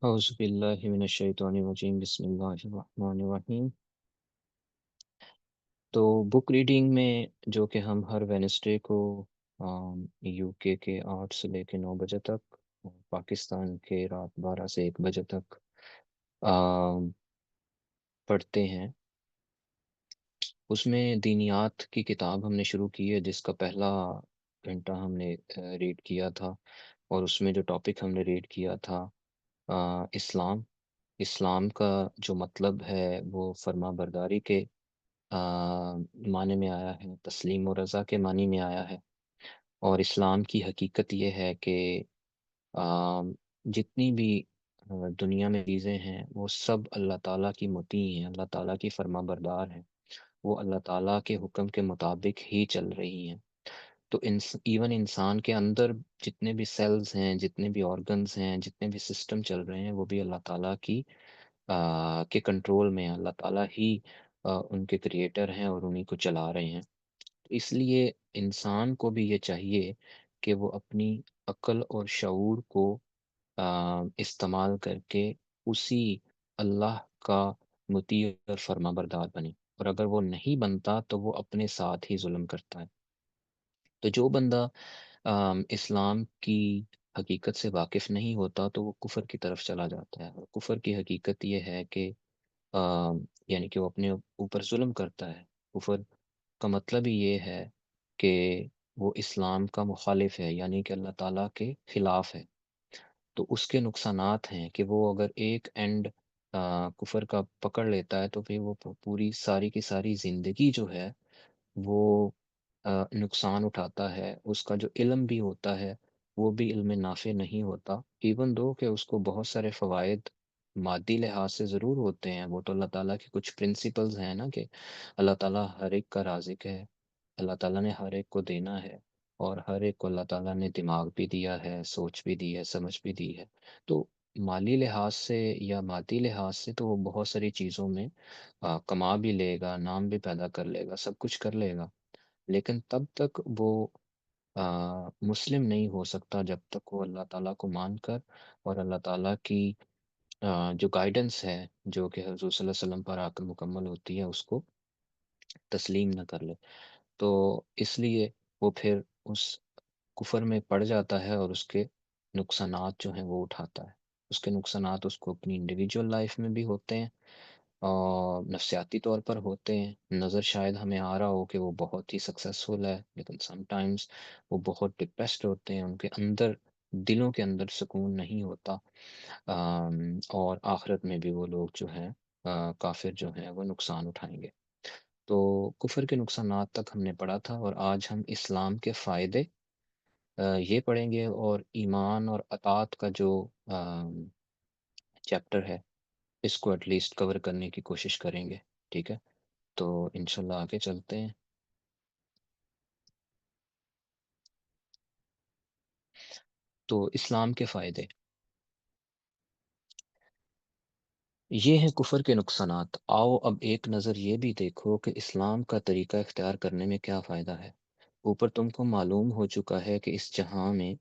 اعوذ باللہ من الشیطان الرجیم بسم اللہ الرحمن الرحیم۔ تو بک ریڈنگ میں جو کہ ہم ہر وینسڈے کو یو کے 8 سے لے کے 9 بجے تک، پاکستان کے رات 12 سے 1 بجے تک پڑھتے ہیں، اس میں دینیات کی کتاب ہم نے شروع کی ہے، جس کا پہلا گھنٹہ ہم نے ریڈ کیا تھا، اور اس میں جو ٹاپک ہم نے ریڈ کیا تھا اسلام۔ اسلام کا جو مطلب ہے وہ فرما برداری کے معنی میں آیا ہے، تسلیم و رضا کے معنی میں آیا ہے۔ اور اسلام کی حقیقت یہ ہے کہ جتنی بھی دنیا میں چیزیں ہیں وہ سب اللہ تعالیٰ کی مطیع ہیں، اللہ تعالیٰ کی فرما بردار ہیں، وہ اللہ تعالیٰ کے حکم کے مطابق ہی چل رہی ہیں۔ تو ایون انسان کے اندر جتنے بھی سیلز ہیں، جتنے بھی آرگنز ہیں، جتنے بھی سسٹم چل رہے ہیں، وہ بھی اللہ تعالیٰ کی کے کنٹرول میں ہیں، اللہ تعالیٰ ہی ان کے کریٹر ہیں اور انہیں کو چلا رہے ہیں۔ اس لیے انسان کو بھی یہ چاہیے کہ وہ اپنی عقل اور شعور کو استعمال کر کے اسی اللہ کا مطیع اور فرما بردار بنے، اور اگر وہ نہیں بنتا تو وہ اپنے ساتھ ہی ظلم کرتا ہے۔ تو جو بندہ اسلام کی حقیقت سے واقف نہیں ہوتا تو وہ کفر کی طرف چلا جاتا ہے، اور کفر کی حقیقت یہ ہے کہ یعنی کہ وہ اپنے اوپر ظلم کرتا ہے۔ کفر کا مطلب ہی یہ ہے کہ وہ اسلام کا مخالف ہے، یعنی کہ اللہ تعالیٰ کے خلاف ہے۔ تو اس کے نقصانات ہیں کہ وہ اگر ایک اینڈ کفر کا پکڑ لیتا ہے تو پھر وہ پوری ساری کی ساری زندگی جو ہے وہ نقصان اٹھاتا ہے، اس کا جو علم بھی ہوتا ہے وہ بھی علم نافع نہیں ہوتا، ایون دو کہ اس کو بہت سارے فوائد مادی لحاظ سے ضرور ہوتے ہیں۔ وہ تو اللہ تعالیٰ کی کچھ پرنسپلز ہیں نا، کہ اللہ تعالیٰ ہر ایک کا رازق ہے، اللہ تعالیٰ نے ہر ایک کو دینا ہے، اور ہر ایک کو اللہ تعالیٰ نے دماغ بھی دیا ہے، سوچ بھی دی ہے، سمجھ بھی دی ہے۔ تو مالی لحاظ سے یا مادی لحاظ سے تو وہ بہت ساری چیزوں میں کما بھی لے گا، نام بھی پیدا کر لے گا، سب کچھ کر لے گا، لیکن تب تک وہ مسلم نہیں ہو سکتا جب تک وہ اللہ تعالیٰ کو مان کر اور اللہ تعالیٰ کی جو گائیڈنس ہے، جو کہ حضور صلی اللہ علیہ وسلم پر آ کر مکمل ہوتی ہے، اس کو تسلیم نہ کر لے۔ تو اس لیے وہ پھر اس کفر میں پڑ جاتا ہے، اور اس کے نقصانات جو ہیں وہ اٹھاتا ہے۔ اس کے نقصانات اس کو اپنی انڈیویجول لائف میں بھی ہوتے ہیں، اور نفسیاتی طور پر ہوتے ہیں۔ نظر شاید ہمیں آ رہا ہو کہ وہ بہت ہی سکسیسفل ہے، لیکن سم ٹائمز وہ بہت ڈپریسڈ ہوتے ہیں، ان کے اندر دلوں کے اندر سکون نہیں ہوتا، اور آخرت میں بھی وہ لوگ جو ہیں کافر جو ہیں وہ نقصان اٹھائیں گے۔ تو کفر کے نقصانات تک ہم نے پڑھا تھا، اور آج ہم اسلام کے فائدے یہ پڑھیں گے، اور ایمان اور اطاعت کا جو چیپٹر ہے اس کو ایٹ لیسٹ کور کرنے کی کوشش کریں گے، ٹھیک ہے؟ تو انشاءاللہ آگے چلتے ہیں۔ تو اسلام کے فائدے یہ ہیں، کفر کے نقصانات۔ آؤ اب ایک نظر یہ بھی دیکھو کہ اسلام کا طریقہ اختیار کرنے میں کیا فائدہ ہے۔ اوپر تم کو معلوم ہو چکا ہے کہ اس جہاں میں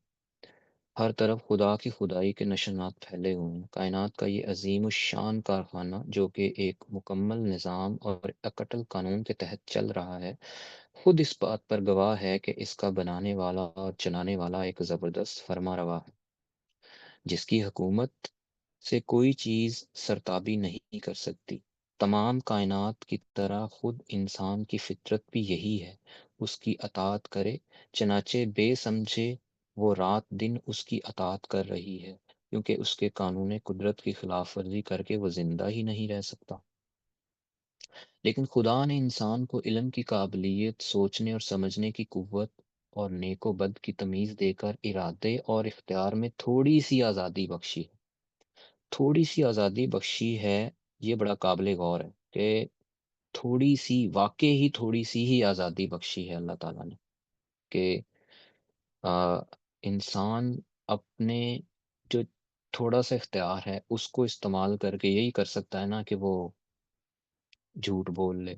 ہر طرف خدا کی خدائی کے نشانات پھیلے ہوئے ہیں۔ کائنات کا یہ عظیم الشان کارخانہ، جو کہ ایک مکمل نظام اور اکٹل قانون کے تحت چل رہا ہے، خود اس بات پر گواہ ہے کہ اس کا بنانے والا اور چلانے والا ایک زبردست فرما روا ہے، جس کی حکومت سے کوئی چیز سرتابی نہیں کر سکتی۔ تمام کائنات کی طرح خود انسان کی فطرت بھی یہی ہے، اس کی اطاعت کرے، چنانچہ بے سمجھے وہ رات دن اس کی اطاعت کر رہی ہے، کیونکہ اس کے قانون قدرت کی خلاف ورزی کر کے وہ زندہ ہی نہیں رہ سکتا۔ لیکن خدا نے انسان کو علم کی قابلیت، سوچنے اور سمجھنے کی قوت اور نیک و بد کی تمیز دے کر ارادے اور اختیار میں تھوڑی سی آزادی بخشی ہے۔ تھوڑی سی آزادی بخشی ہے، یہ بڑا قابل غور ہے کہ تھوڑی سی، واقعی ہی تھوڑی سی ہی آزادی بخشی ہے اللہ تعالیٰ نے، کہ آ، انسان اپنے جو تھوڑا سا اختیار ہے اس کو استعمال کر کے یہی کر سکتا ہے نا، کہ وہ جھوٹ بول لے،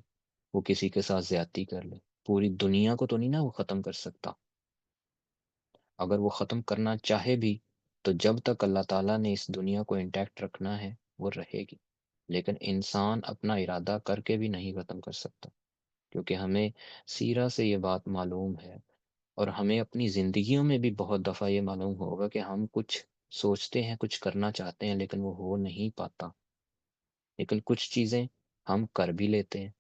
وہ کسی کے ساتھ زیادتی کر لے۔ پوری دنیا کو تو نہیں نا وہ ختم کر سکتا، اگر وہ ختم کرنا چاہے بھی تو جب تک اللہ تعالیٰ نے اس دنیا کو انٹیکٹ رکھنا ہے وہ رہے گی، لیکن انسان اپنا ارادہ کر کے بھی نہیں ختم کر سکتا، کیونکہ ہمیں سیرہ سے یہ بات معلوم ہے، اور ہمیں اپنی زندگیوں میں بھی بہت دفعہ یہ معلوم ہوگا کہ ہم کچھ سوچتے ہیں، کچھ کرنا چاہتے ہیں، لیکن وہ ہو نہیں پاتا، لیکن کچھ چیزیں ہم کر بھی لیتے ہیں۔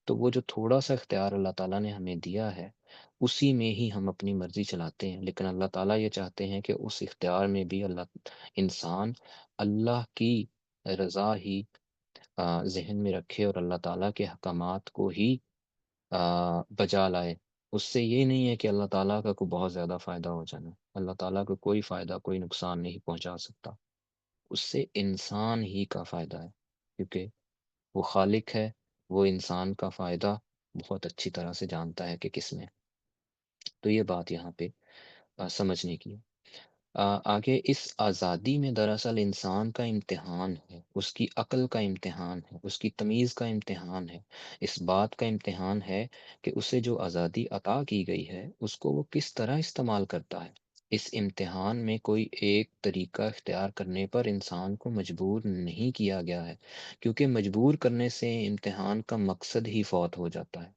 تو وہ جو تھوڑا سا اختیار اللہ تعالیٰ نے ہمیں دیا ہے، اسی میں ہی ہم اپنی مرضی چلاتے ہیں، لیکن اللہ تعالیٰ یہ چاہتے ہیں کہ اس اختیار میں بھی انسان اللہ کی رضا ہی ذہن میں رکھے اور اللہ تعالیٰ کے احکامات کو ہی بجا لائے۔ اس سے یہ نہیں ہے کہ اللہ تعالیٰ کا کوئی بہت زیادہ فائدہ ہو جانا، اللہ تعالیٰ کو کوئی فائدہ کوئی نقصان نہیں پہنچا سکتا، اس سے انسان ہی کا فائدہ ہے، کیونکہ وہ خالق ہے، وہ انسان کا فائدہ بہت اچھی طرح سے جانتا ہے کہ کس میں۔ تو یہ بات یہاں پہ سمجھنے کی ہے۔ آگے اس آزادی میں دراصل انسان کا امتحان ہے، اس کی عقل کا امتحان ہے، اس کی تمیز کا امتحان ہے، اس بات کا امتحان ہے کہ اسے جو آزادی عطا کی گئی ہے اس کو وہ کس طرح استعمال کرتا ہے۔ اس امتحان میں کوئی ایک طریقہ اختیار کرنے پر انسان کو مجبور نہیں کیا گیا ہے، کیونکہ مجبور کرنے سے امتحان کا مقصد ہی فوت ہو جاتا ہے۔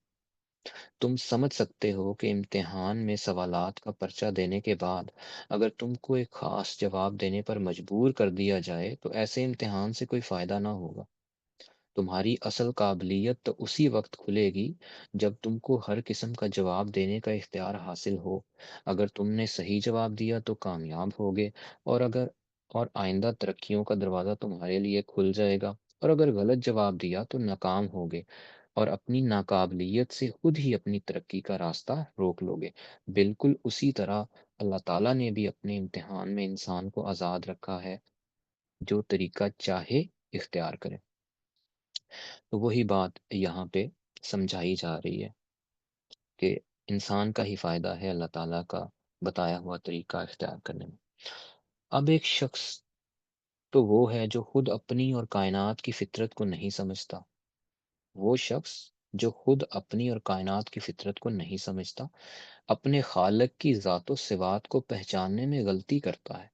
تم سمجھ سکتے ہو کہ امتحان میں سوالات کا پرچہ دینے کے بعد اگر تم کو ایک خاص جواب دینے پر مجبور کر دیا جائے تو ایسے امتحان سے کوئی فائدہ نہ ہوگا۔ تمہاری اصل قابلیت تو اسی وقت کھلے گی جب تم کو ہر قسم کا جواب دینے کا اختیار حاصل ہو۔ اگر تم نے صحیح جواب دیا تو کامیاب ہوگے، اور آئندہ ترقیوں کا دروازہ تمہارے لیے کھل جائے گا، اور اگر غلط جواب دیا تو ناکام ہوگے اور اپنی ناقابلیت سے خود ہی اپنی ترقی کا راستہ روک لو گے۔ بالکل اسی طرح اللہ تعالیٰ نے بھی اپنے امتحان میں انسان کو آزاد رکھا ہے، جو طریقہ چاہے اختیار کرے۔ تو وہی بات یہاں پہ سمجھائی جا رہی ہے کہ انسان کا ہی فائدہ ہے اللہ تعالیٰ کا بتایا ہوا طریقہ اختیار کرنے میں۔ اب ایک شخص تو وہ ہے جو خود اپنی اور کائنات کی فطرت کو نہیں سمجھتا، وہ شخص جو خود اپنی اور کائنات کی فطرت کو نہیں سمجھتا، اپنے خالق کی ذات و صفات کو پہچاننے میں غلطی کرتا ہے،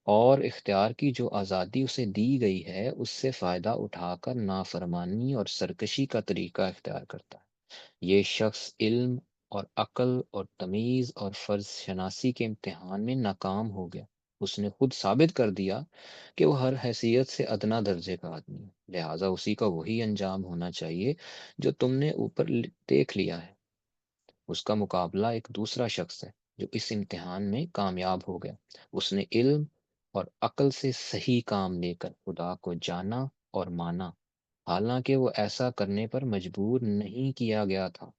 اور اختیار کی جو آزادی اسے دی گئی ہے اس سے فائدہ اٹھا کر نافرمانی اور سرکشی کا طریقہ اختیار کرتا ہے۔ یہ شخص علم اور عقل اور تمیز اور فرض شناسی کے امتحان میں ناکام ہو گیا۔ اس نے خود ثابت کر دیا کہ وہ ہر حیثیت سے ادنا درجے کا آدمی ہے، لہٰذا اسی کا وہی انجام ہونا چاہیے جو تم نے اوپر دیکھ لیا ہے۔ اس کا مقابلہ ایک دوسرا شخص ہے جو اس امتحان میں کامیاب ہو گیا۔ اس نے علم اور عقل سے صحیح کام لے کر خدا کو جانا اور مانا، حالانکہ وہ ایسا کرنے پر مجبور نہیں کیا گیا تھا۔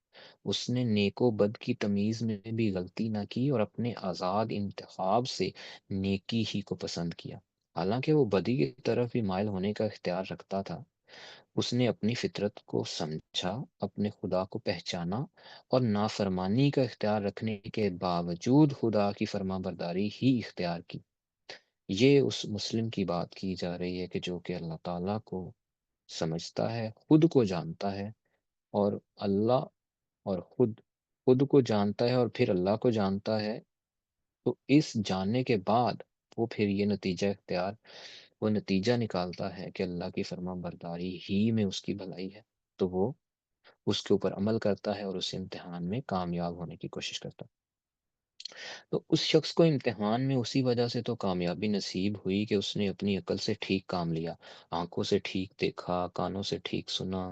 اس نے نیک و بد کی تمیز میں بھی غلطی نہ کی اور اپنے آزاد انتخاب سے نیکی ہی کو پسند کیا، حالانکہ وہ بدی کی طرف بھی مائل ہونے کا اختیار رکھتا تھا۔ اس نے اپنی فطرت کو سمجھا، اپنے خدا کو پہچانا، اور نافرمانی کا اختیار رکھنے کے باوجود خدا کی فرما برداری ہی اختیار کی۔ یہ اس مسلم کی بات کی جا رہی ہے کہ جو کہ اللہ تعالیٰ کو سمجھتا ہے، خود کو جانتا ہے، اور اللہ اور خود کو جانتا ہے اور پھر اللہ کو جانتا ہے۔ تو اس جاننے کے بعد وہ پھر یہ وہ نتیجہ نکالتا ہے کہ اللہ کی فرما برداری ہی میں اس کی بھلائی ہے، تو وہ اس کے اوپر عمل کرتا ہے اور اس امتحان میں کامیاب ہونے کی کوشش کرتا ہے۔ تو اس شخص کو امتحان میں اسی وجہ سے تو کامیابی نصیب ہوئی کہ اس نے اپنی عقل سے ٹھیک کام لیا، آنکھوں سے ٹھیک دیکھا، کانوں سے ٹھیک سنا،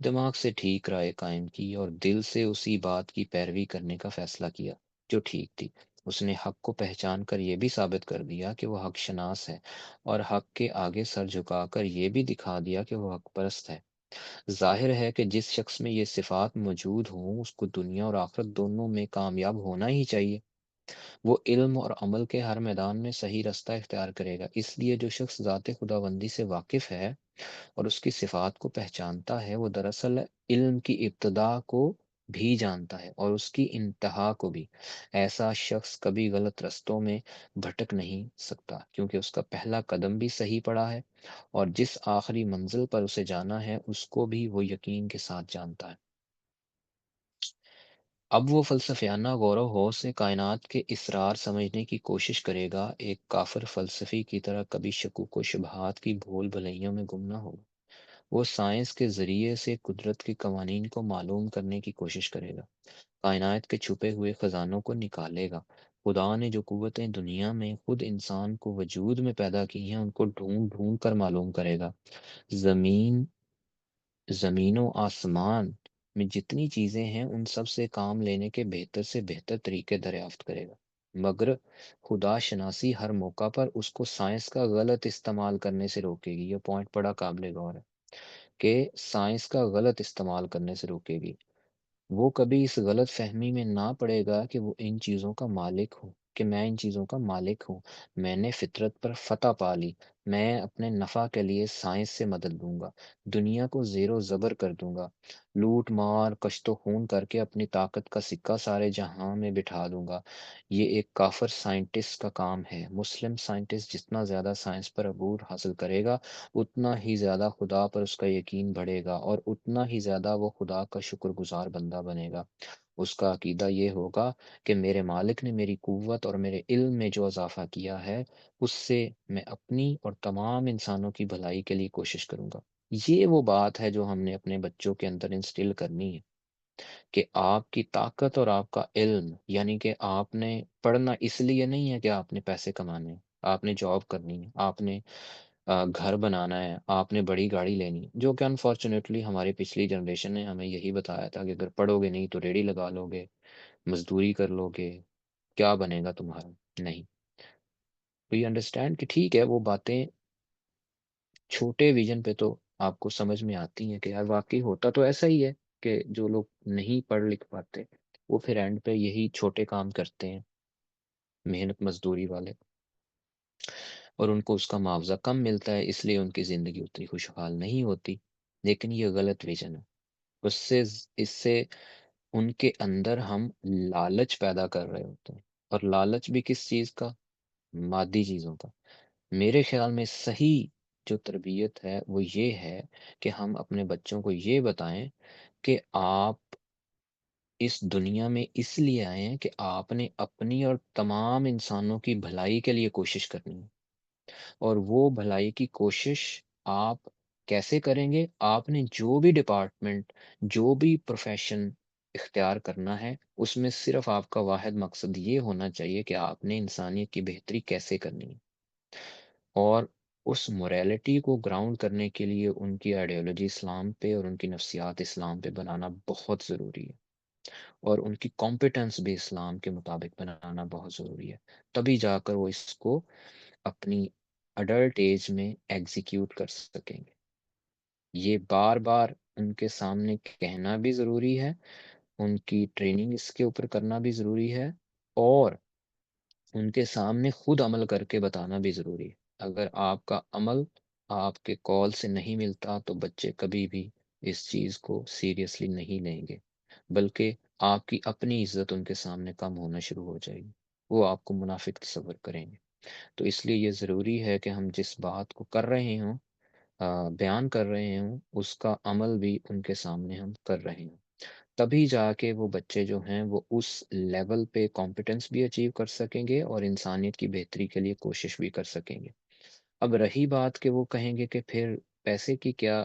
دماغ سے ٹھیک رائے قائم کی، اور دل سے اسی بات کی پیروی کرنے کا فیصلہ کیا جو ٹھیک تھی۔ اس نے حق کو پہچان کر یہ بھی ثابت کر دیا کہ وہ حق شناس ہے، اور حق کے آگے سر جھکا کر یہ بھی دکھا دیا کہ وہ حق پرست ہے۔ ظاہر ہے کہ جس شخص میں یہ صفات موجود ہوں اس کو دنیا اور آخرت دونوں میں کامیاب ہونا ہی چاہیے۔ وہ علم اور عمل کے ہر میدان میں صحیح راستہ اختیار کرے گا۔ اس لیے جو شخص ذات خداوندی سے واقف ہے اور اس کی صفات کو پہچانتا ہے، وہ دراصل علم کی ابتدا کو بھی جانتا ہے اور اس کی انتہا کو بھی۔ ایسا شخص کبھی غلط رستوں میں بھٹک نہیں سکتا، کیونکہ اس کا پہلا قدم بھی صحیح پڑا ہے، اور جس آخری منزل پر اسے جانا ہے اس کو بھی وہ یقین کے ساتھ جانتا ہے۔ اب وہ فلسفیانہ غور و خوض سے کائنات کے اسرار سمجھنے کی کوشش کرے گا، ایک کافر فلسفی کی طرح کبھی شکوک و شبہات کی بھول بھلیوں میں گم نہ ہوگا۔ وہ سائنس کے ذریعے سے قدرت کے قوانین کو معلوم کرنے کی کوشش کرے گا، کائنات کے چھپے ہوئے خزانوں کو نکالے گا۔ خدا نے جو قوتیں دنیا میں خود انسان کو وجود میں پیدا کی ہیں، ان کو ڈھونڈ ڈھونڈ کر معلوم کرے گا۔ زمین زمین و آسمان میں جتنی چیزیں ہیں، ان سب سے کام لینے کے بہتر سے بہتر طریقے دریافت کرے گا، مگر خدا شناسی ہر موقع پر اس کو سائنس کا غلط استعمال کرنے سے روکے گی۔ یہ پوائنٹ بڑا قابل غور ہے کہ سائنس کا غلط استعمال کرنے سے روکے گی۔ وہ کبھی اس غلط فہمی میں نہ پڑے گا کہ وہ ان چیزوں کا مالک ہوں، کہ میں ان چیزوں کا مالک ہوں، میں نے فطرت پر فتح پا لی، میں اپنے نفع کے لیے سائنس سے مدد لوں گا، دنیا کو زیر و زبر کر دوں گا، لوٹ مار کشت و خون کر کے اپنی طاقت کا سکہ سارے جہاں میں بٹھا دوں گا۔ یہ ایک کافر سائنٹسٹ کا کام ہے۔ مسلم سائنٹسٹ جتنا زیادہ سائنس پر عبور حاصل کرے گا، اتنا ہی زیادہ خدا پر اس کا یقین بڑھے گا، اور اتنا ہی زیادہ وہ خدا کا شکر گزار بندہ بنے گا۔ اس کا عقیدہ یہ ہوگا کہ میرے مالک نے میری قوت اور میرے علم میں جو اضافہ کیا ہے، اس سے میں اپنی اور تمام انسانوں کی بھلائی کے لیے کوشش کروں گا۔ یہ وہ بات ہے جو ہم نے اپنے بچوں کے اندر انسٹل کرنی ہے، کہ آپ کی طاقت اور آپ کا علم، یعنی کہ آپ نے پڑھنا اس لیے نہیں ہے کہ آپ نے پیسے کمانے ہیں، آپ نے جاب کرنی ہے، آپ نے گھر بنانا ہے، آپ نے بڑی گاڑی لینی ہے، جو کہ انفارچونیٹلی ہماری پچھلی جنریشن نے ہمیں یہی بتایا تھا کہ اگر پڑھو گے نہیں تو ریڑھی لگا لو گے، مزدوری کر لو گے، کیا بنے گا تمہارا؟ نہیں۔ وی انڈرسٹینڈ کہ ٹھیک ہے، وہ باتیں چھوٹے ویژن پہ تو آپ کو سمجھ میں آتی ہیں کہ یار واقعی ہوتا تو ایسا ہی ہے کہ جو لوگ نہیں پڑھ لکھ پاتے، وہ پھر اینڈ پہ یہی چھوٹے کام کرتے ہیں، محنت مزدوری والے، اور ان کو اس کا معاوضہ کم ملتا ہے، اس لیے ان کی زندگی اتنی خوشحال نہیں ہوتی۔ لیکن یہ غلط ویژن ہے۔ اس سے ان کے اندر ہم لالچ پیدا کر رہے ہوتے ہیں، اور لالچ بھی کس چیز کا؟ مادی چیزوں کا۔ میرے خیال میں صحیح جو تربیت ہے وہ یہ ہے کہ ہم اپنے بچوں کو یہ بتائیں کہ آپ اس دنیا میں اس لیے آئے ہیں کہ آپ نے اپنی اور تمام انسانوں کی بھلائی کے لیے کوشش کرنی ہے، اور وہ بھلائی کی کوشش آپ کیسے کریں گے؟ آپ نے جو بھی ڈپارٹمنٹ، جو بھی پروفیشن اختیار کرنا ہے، اس میں صرف آپ کا واحد مقصد یہ ہونا چاہیے کہ آپ نے انسانیت کی بہتری کیسے کرنی ہے، اور اس موریلٹی کو گراؤنڈ کرنے کے لیے ان کی آئیڈیالوجی اسلام پہ اور ان کی نفسیات اسلام پہ بنانا بہت ضروری ہے، اور ان کی کمپیٹنس بھی اسلام کے مطابق بنانا بہت ضروری ہے۔ تبھی جا کر وہ اس کو اپنی اڈلٹ ایج میں ایگزیکیوٹ کر سکیں گے۔ یہ بار بار ان کے سامنے کہنا بھی ضروری ہے، ان کی ٹریننگ اس کے اوپر کرنا بھی ضروری ہے، اور ان کے سامنے خود عمل کر کے بتانا بھی ضروری ہے۔ اگر آپ کا عمل آپ کے کال سے نہیں ملتا تو بچے کبھی بھی اس چیز کو سیریسلی نہیں لیں گے، بلکہ آپ کی اپنی عزت ان کے سامنے کم ہونا شروع ہو جائے گی، وہ آپ کو منافق تصور کریں گے۔ تو اس لیے یہ ضروری ہے کہ ہم جس بات کو کر رہے ہوں، بیان کر رہے ہوں، اس کا عمل بھی ان کے سامنے ہم کر رہے ہوں۔ تبھی جا کے وہ بچے جو ہیں وہ اس لیول پہ کمپٹنس بھی اچیو کر سکیں گے، اور انسانیت کی بہتری کے لیے کوشش بھی کر سکیں گے۔ اب رہی بات کہ وہ کہیں گے کہ پھر پیسے کی کیا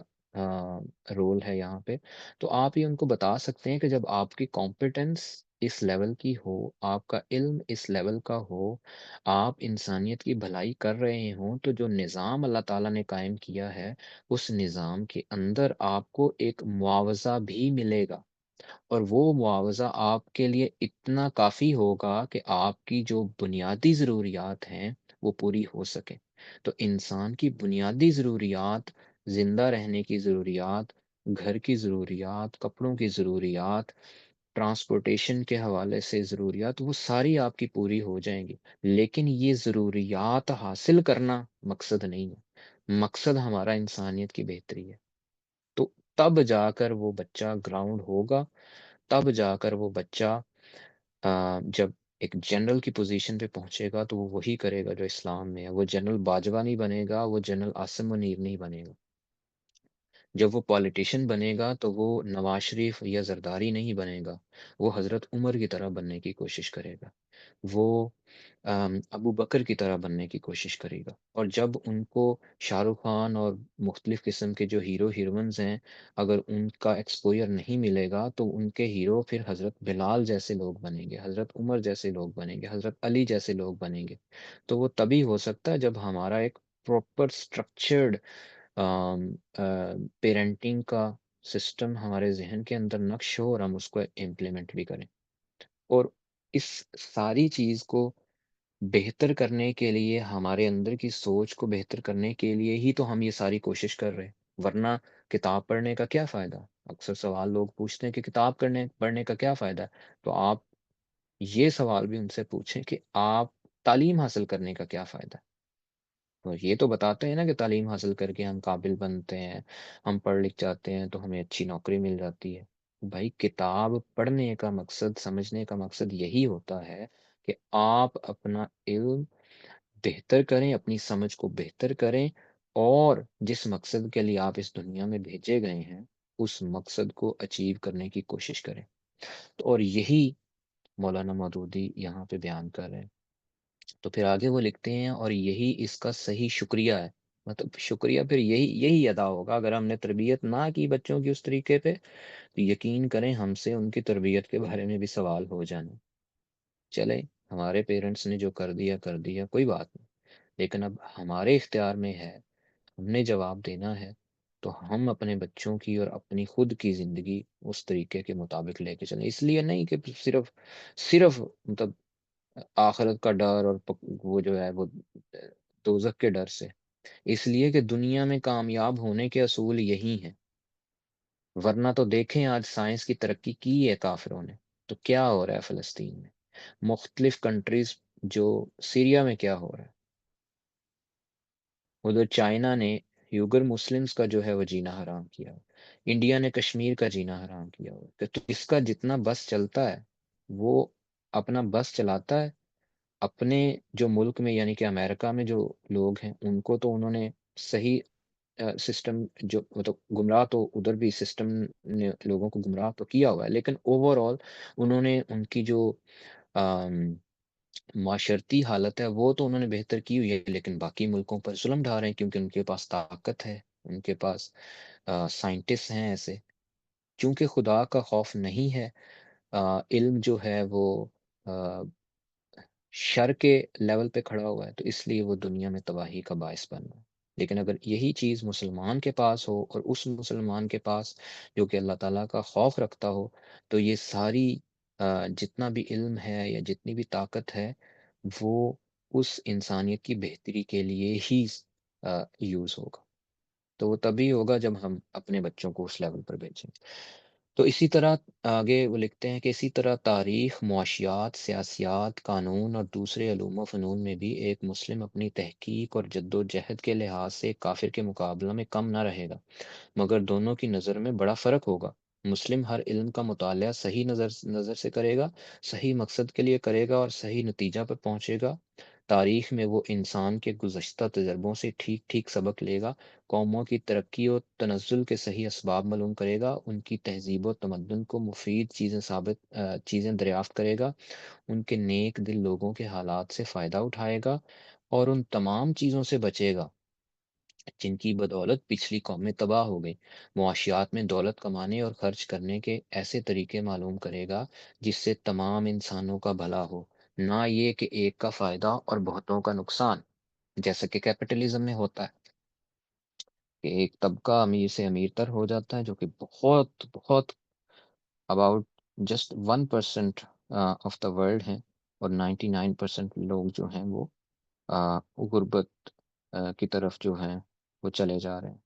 رول ہے یہاں پہ، تو آپ یہ ان کو بتا سکتے ہیں کہ جب آپ کی کمپٹنس اس لیول کی ہو، آپ کا علم اس لیول کا ہو، آپ انسانیت کی بھلائی کر رہے ہوں، تو جو نظام اللہ تعالیٰ نے قائم کیا ہے، اس نظام کے اندر آپ کو ایک معاوضہ بھی ملے گا، اور وہ معاوضہ آپ کے لیے اتنا کافی ہوگا کہ آپ کی جو بنیادی ضروریات ہیں وہ پوری ہو سکے۔ تو انسان کی بنیادی ضروریات، زندہ رہنے کی ضروریات، گھر کی ضروریات، کپڑوں کی ضروریات، ٹرانسپورٹیشن کے حوالے سے ضروریات، وہ ساری آپ کی پوری ہو جائیں گی۔ لیکن یہ ضروریات حاصل کرنا مقصد نہیں ہے، مقصد ہمارا انسانیت کی بہتری ہے۔ تو تب جا کر وہ بچہ گراؤنڈ ہوگا، تب جا کر وہ بچہ جب ایک جنرل کی پوزیشن پہ پہنچے گا تو وہ وہی کرے گا جو اسلام میں ہے۔ وہ جنرل باجوہ نہیں بنے گا، وہ جنرل عاصم منیر نہیں بنے گا۔ جب وہ پالیٹیشین بنے گا تو وہ نواز شریف یا زرداری نہیں بنے گا، وہ حضرت عمر کی طرح بننے کی کوشش کرے گا، وہ ابو بکر کی طرح بننے کی کوشش کرے گا۔ اور جب ان کو شاہ رخ خان اور مختلف قسم کے جو ہیرو ہیروئنز ہیں، اگر ان کا ایکسپوئر نہیں ملے گا تو ان کے ہیرو پھر حضرت بلال جیسے لوگ بنیں گے، حضرت عمر جیسے لوگ بنیں گے، حضرت علی جیسے لوگ بنیں گے۔ تو وہ تبھی ہو سکتا ہے جب ہمارا ایک پراپر اسٹرکچرڈ پیرنٹنگ کا سسٹم ہمارے ذہن کے اندر نقش ہو اور ہم اس کو امپلیمنٹ بھی کریں۔ اور اس ساری چیز کو بہتر کرنے کے لیے، ہمارے اندر کی سوچ کو بہتر کرنے کے لیے ہی تو ہم یہ ساری کوشش کر رہے ہیں، ورنہ کتاب پڑھنے کا کیا فائدہ؟ اکثر سوال لوگ پوچھتے ہیں کہ کتاب پڑھنے کا کیا فائدہ ہے؟ تو آپ یہ سوال بھی ان سے پوچھیں کہ آپ تعلیم حاصل کرنے کا کیا فائدہ ہے؟ تو یہ تو بتاتے ہیں نا کہ تعلیم حاصل کر کے ہم قابل بنتے ہیں، ہم پڑھ لکھ جاتے ہیں تو ہمیں اچھی نوکری مل جاتی ہے۔ بھائی کتاب پڑھنے کا مقصد، سمجھنے کا مقصد یہی ہوتا ہے کہ آپ اپنا علم بہتر کریں، اپنی سمجھ کو بہتر کریں، اور جس مقصد کے لیے آپ اس دنیا میں بھیجے گئے ہیں اس مقصد کو اچیو کرنے کی کوشش کریں۔ تو اور یہی مولانا مودودی یہاں پہ بیان کر رہے ہیں۔ تو پھر آگے وہ لکھتے ہیں اور یہی اس کا صحیح شکریہ ہے۔ مطلب شکریہ پھر یہی ادا ہوگا اگر ہم نے تربیت نہ کی بچوں کی اس طریقے پہ، تو یقین کریں ہم سے ان کی تربیت کے بارے میں بھی سوال ہو جانا۔ چلے، ہمارے پیرنٹس نے جو کر دیا کوئی بات نہیں، لیکن اب ہمارے اختیار میں ہے، ہم نے جواب دینا ہے۔ تو ہم اپنے بچوں کی اور اپنی خود کی زندگی اس طریقے کے مطابق لے کے چلیں، اس لیے نہیں کہ صرف مطلب آخرت کا ڈر اور وہ جو ہے وہ دوزخ کے ڈر سے، اس لیے کہ دنیا میں کامیاب ہونے کے اصول یہی ہیں۔ ورنہ تو دیکھیں آج سائنس کی ترقی کی ہے کافروں نے، تو کیا ہو رہا ہے فلسطین میں، مختلف کنٹریز، جو سیریا میں کیا ہو رہا ہے، ادھر چائنا نے یوگر مسلمز کا جو ہے وہ جینا حرام کیا ہوا، انڈیا نے کشمیر کا جینا حرام کیا ہوا۔ تو اس کا جتنا بس چلتا ہے وہ اپنا بس چلاتا ہے اپنے جو ملک میں، یعنی کہ امریکہ میں جو لوگ ہیں ان کو تو انہوں نے صحیح سسٹم، جو مطلب گمراہ تو ادھر بھی سسٹم نے لوگوں کو گمراہ تو کیا ہوا ہے، لیکن اوور آل انہوں نے ان کی جو آم، معاشرتی حالت ہے وہ تو انہوں نے بہتر کی ہوئی ہے، لیکن باقی ملکوں پر ظلم ڈھا رہے ہیں کیونکہ ان کے پاس طاقت ہے، ان کے پاس سائنٹسٹ ہیں ایسے۔ چونکہ خدا کا خوف نہیں ہے، علم جو ہے وہ شر کے لیول پہ کھڑا ہوا ہے، تو اس لیے وہ دنیا میں تباہی کا باعث بن رہا ہے۔ لیکن اگر یہی چیز مسلمان کے پاس ہو، اور اس مسلمان کے پاس جو کہ اللہ تعالیٰ کا خوف رکھتا ہو، تو یہ ساری جتنا بھی علم ہے یا جتنی بھی طاقت ہے وہ اس انسانیت کی بہتری کے لیے ہی یوز ہوگا۔ تو وہ تبھی ہوگا جب ہم اپنے بچوں کو اس لیول پر بھیجیں۔ تو اسی طرح آگے وہ لکھتے ہیں کہ اسی طرح تاریخ، معاشیات، سیاسیات، قانون اور دوسرے علوم و فنون میں بھی ایک مسلم اپنی تحقیق اور جد و جہد کے لحاظ سے ایک کافر کے مقابلہ میں کم نہ رہے گا، مگر دونوں کی نظر میں بڑا فرق ہوگا۔ مسلم ہر علم کا مطالعہ صحیح نظر سے کرے گا، صحیح مقصد کے لیے کرے گا اور صحیح نتیجہ پر پہنچے گا۔ تاریخ میں وہ انسان کے گزشتہ تجربوں سے ٹھیک ٹھیک سبق لے گا، قوموں کی ترقی و تنزل کے صحیح اسباب معلوم کرے گا، ان کی تہذیب و تمدن کو مفید چیزیں دریافت کرے گا، ان کے نیک دل لوگوں کے حالات سے فائدہ اٹھائے گا، اور ان تمام چیزوں سے بچے گا جن کی بدولت پچھلی قومیں تباہ ہو گئی۔ معاشیات میں دولت کمانے اور خرچ کرنے کے ایسے طریقے معلوم کرے گا جس سے تمام انسانوں کا بھلا ہو، نہ یہ کہ ایک کا فائدہ اور بہتوں کا نقصان، جیسا کہ کیپٹلزم میں ہوتا ہے کہ ایک طبقہ امیر سے امیر تر ہو جاتا ہے، جو کہ بہت بہت about just 1% of the world ہیں، اور 99% لوگ جو ہیں وہ غربت کی طرف جو ہیں وہ چلے جا رہے ہیں۔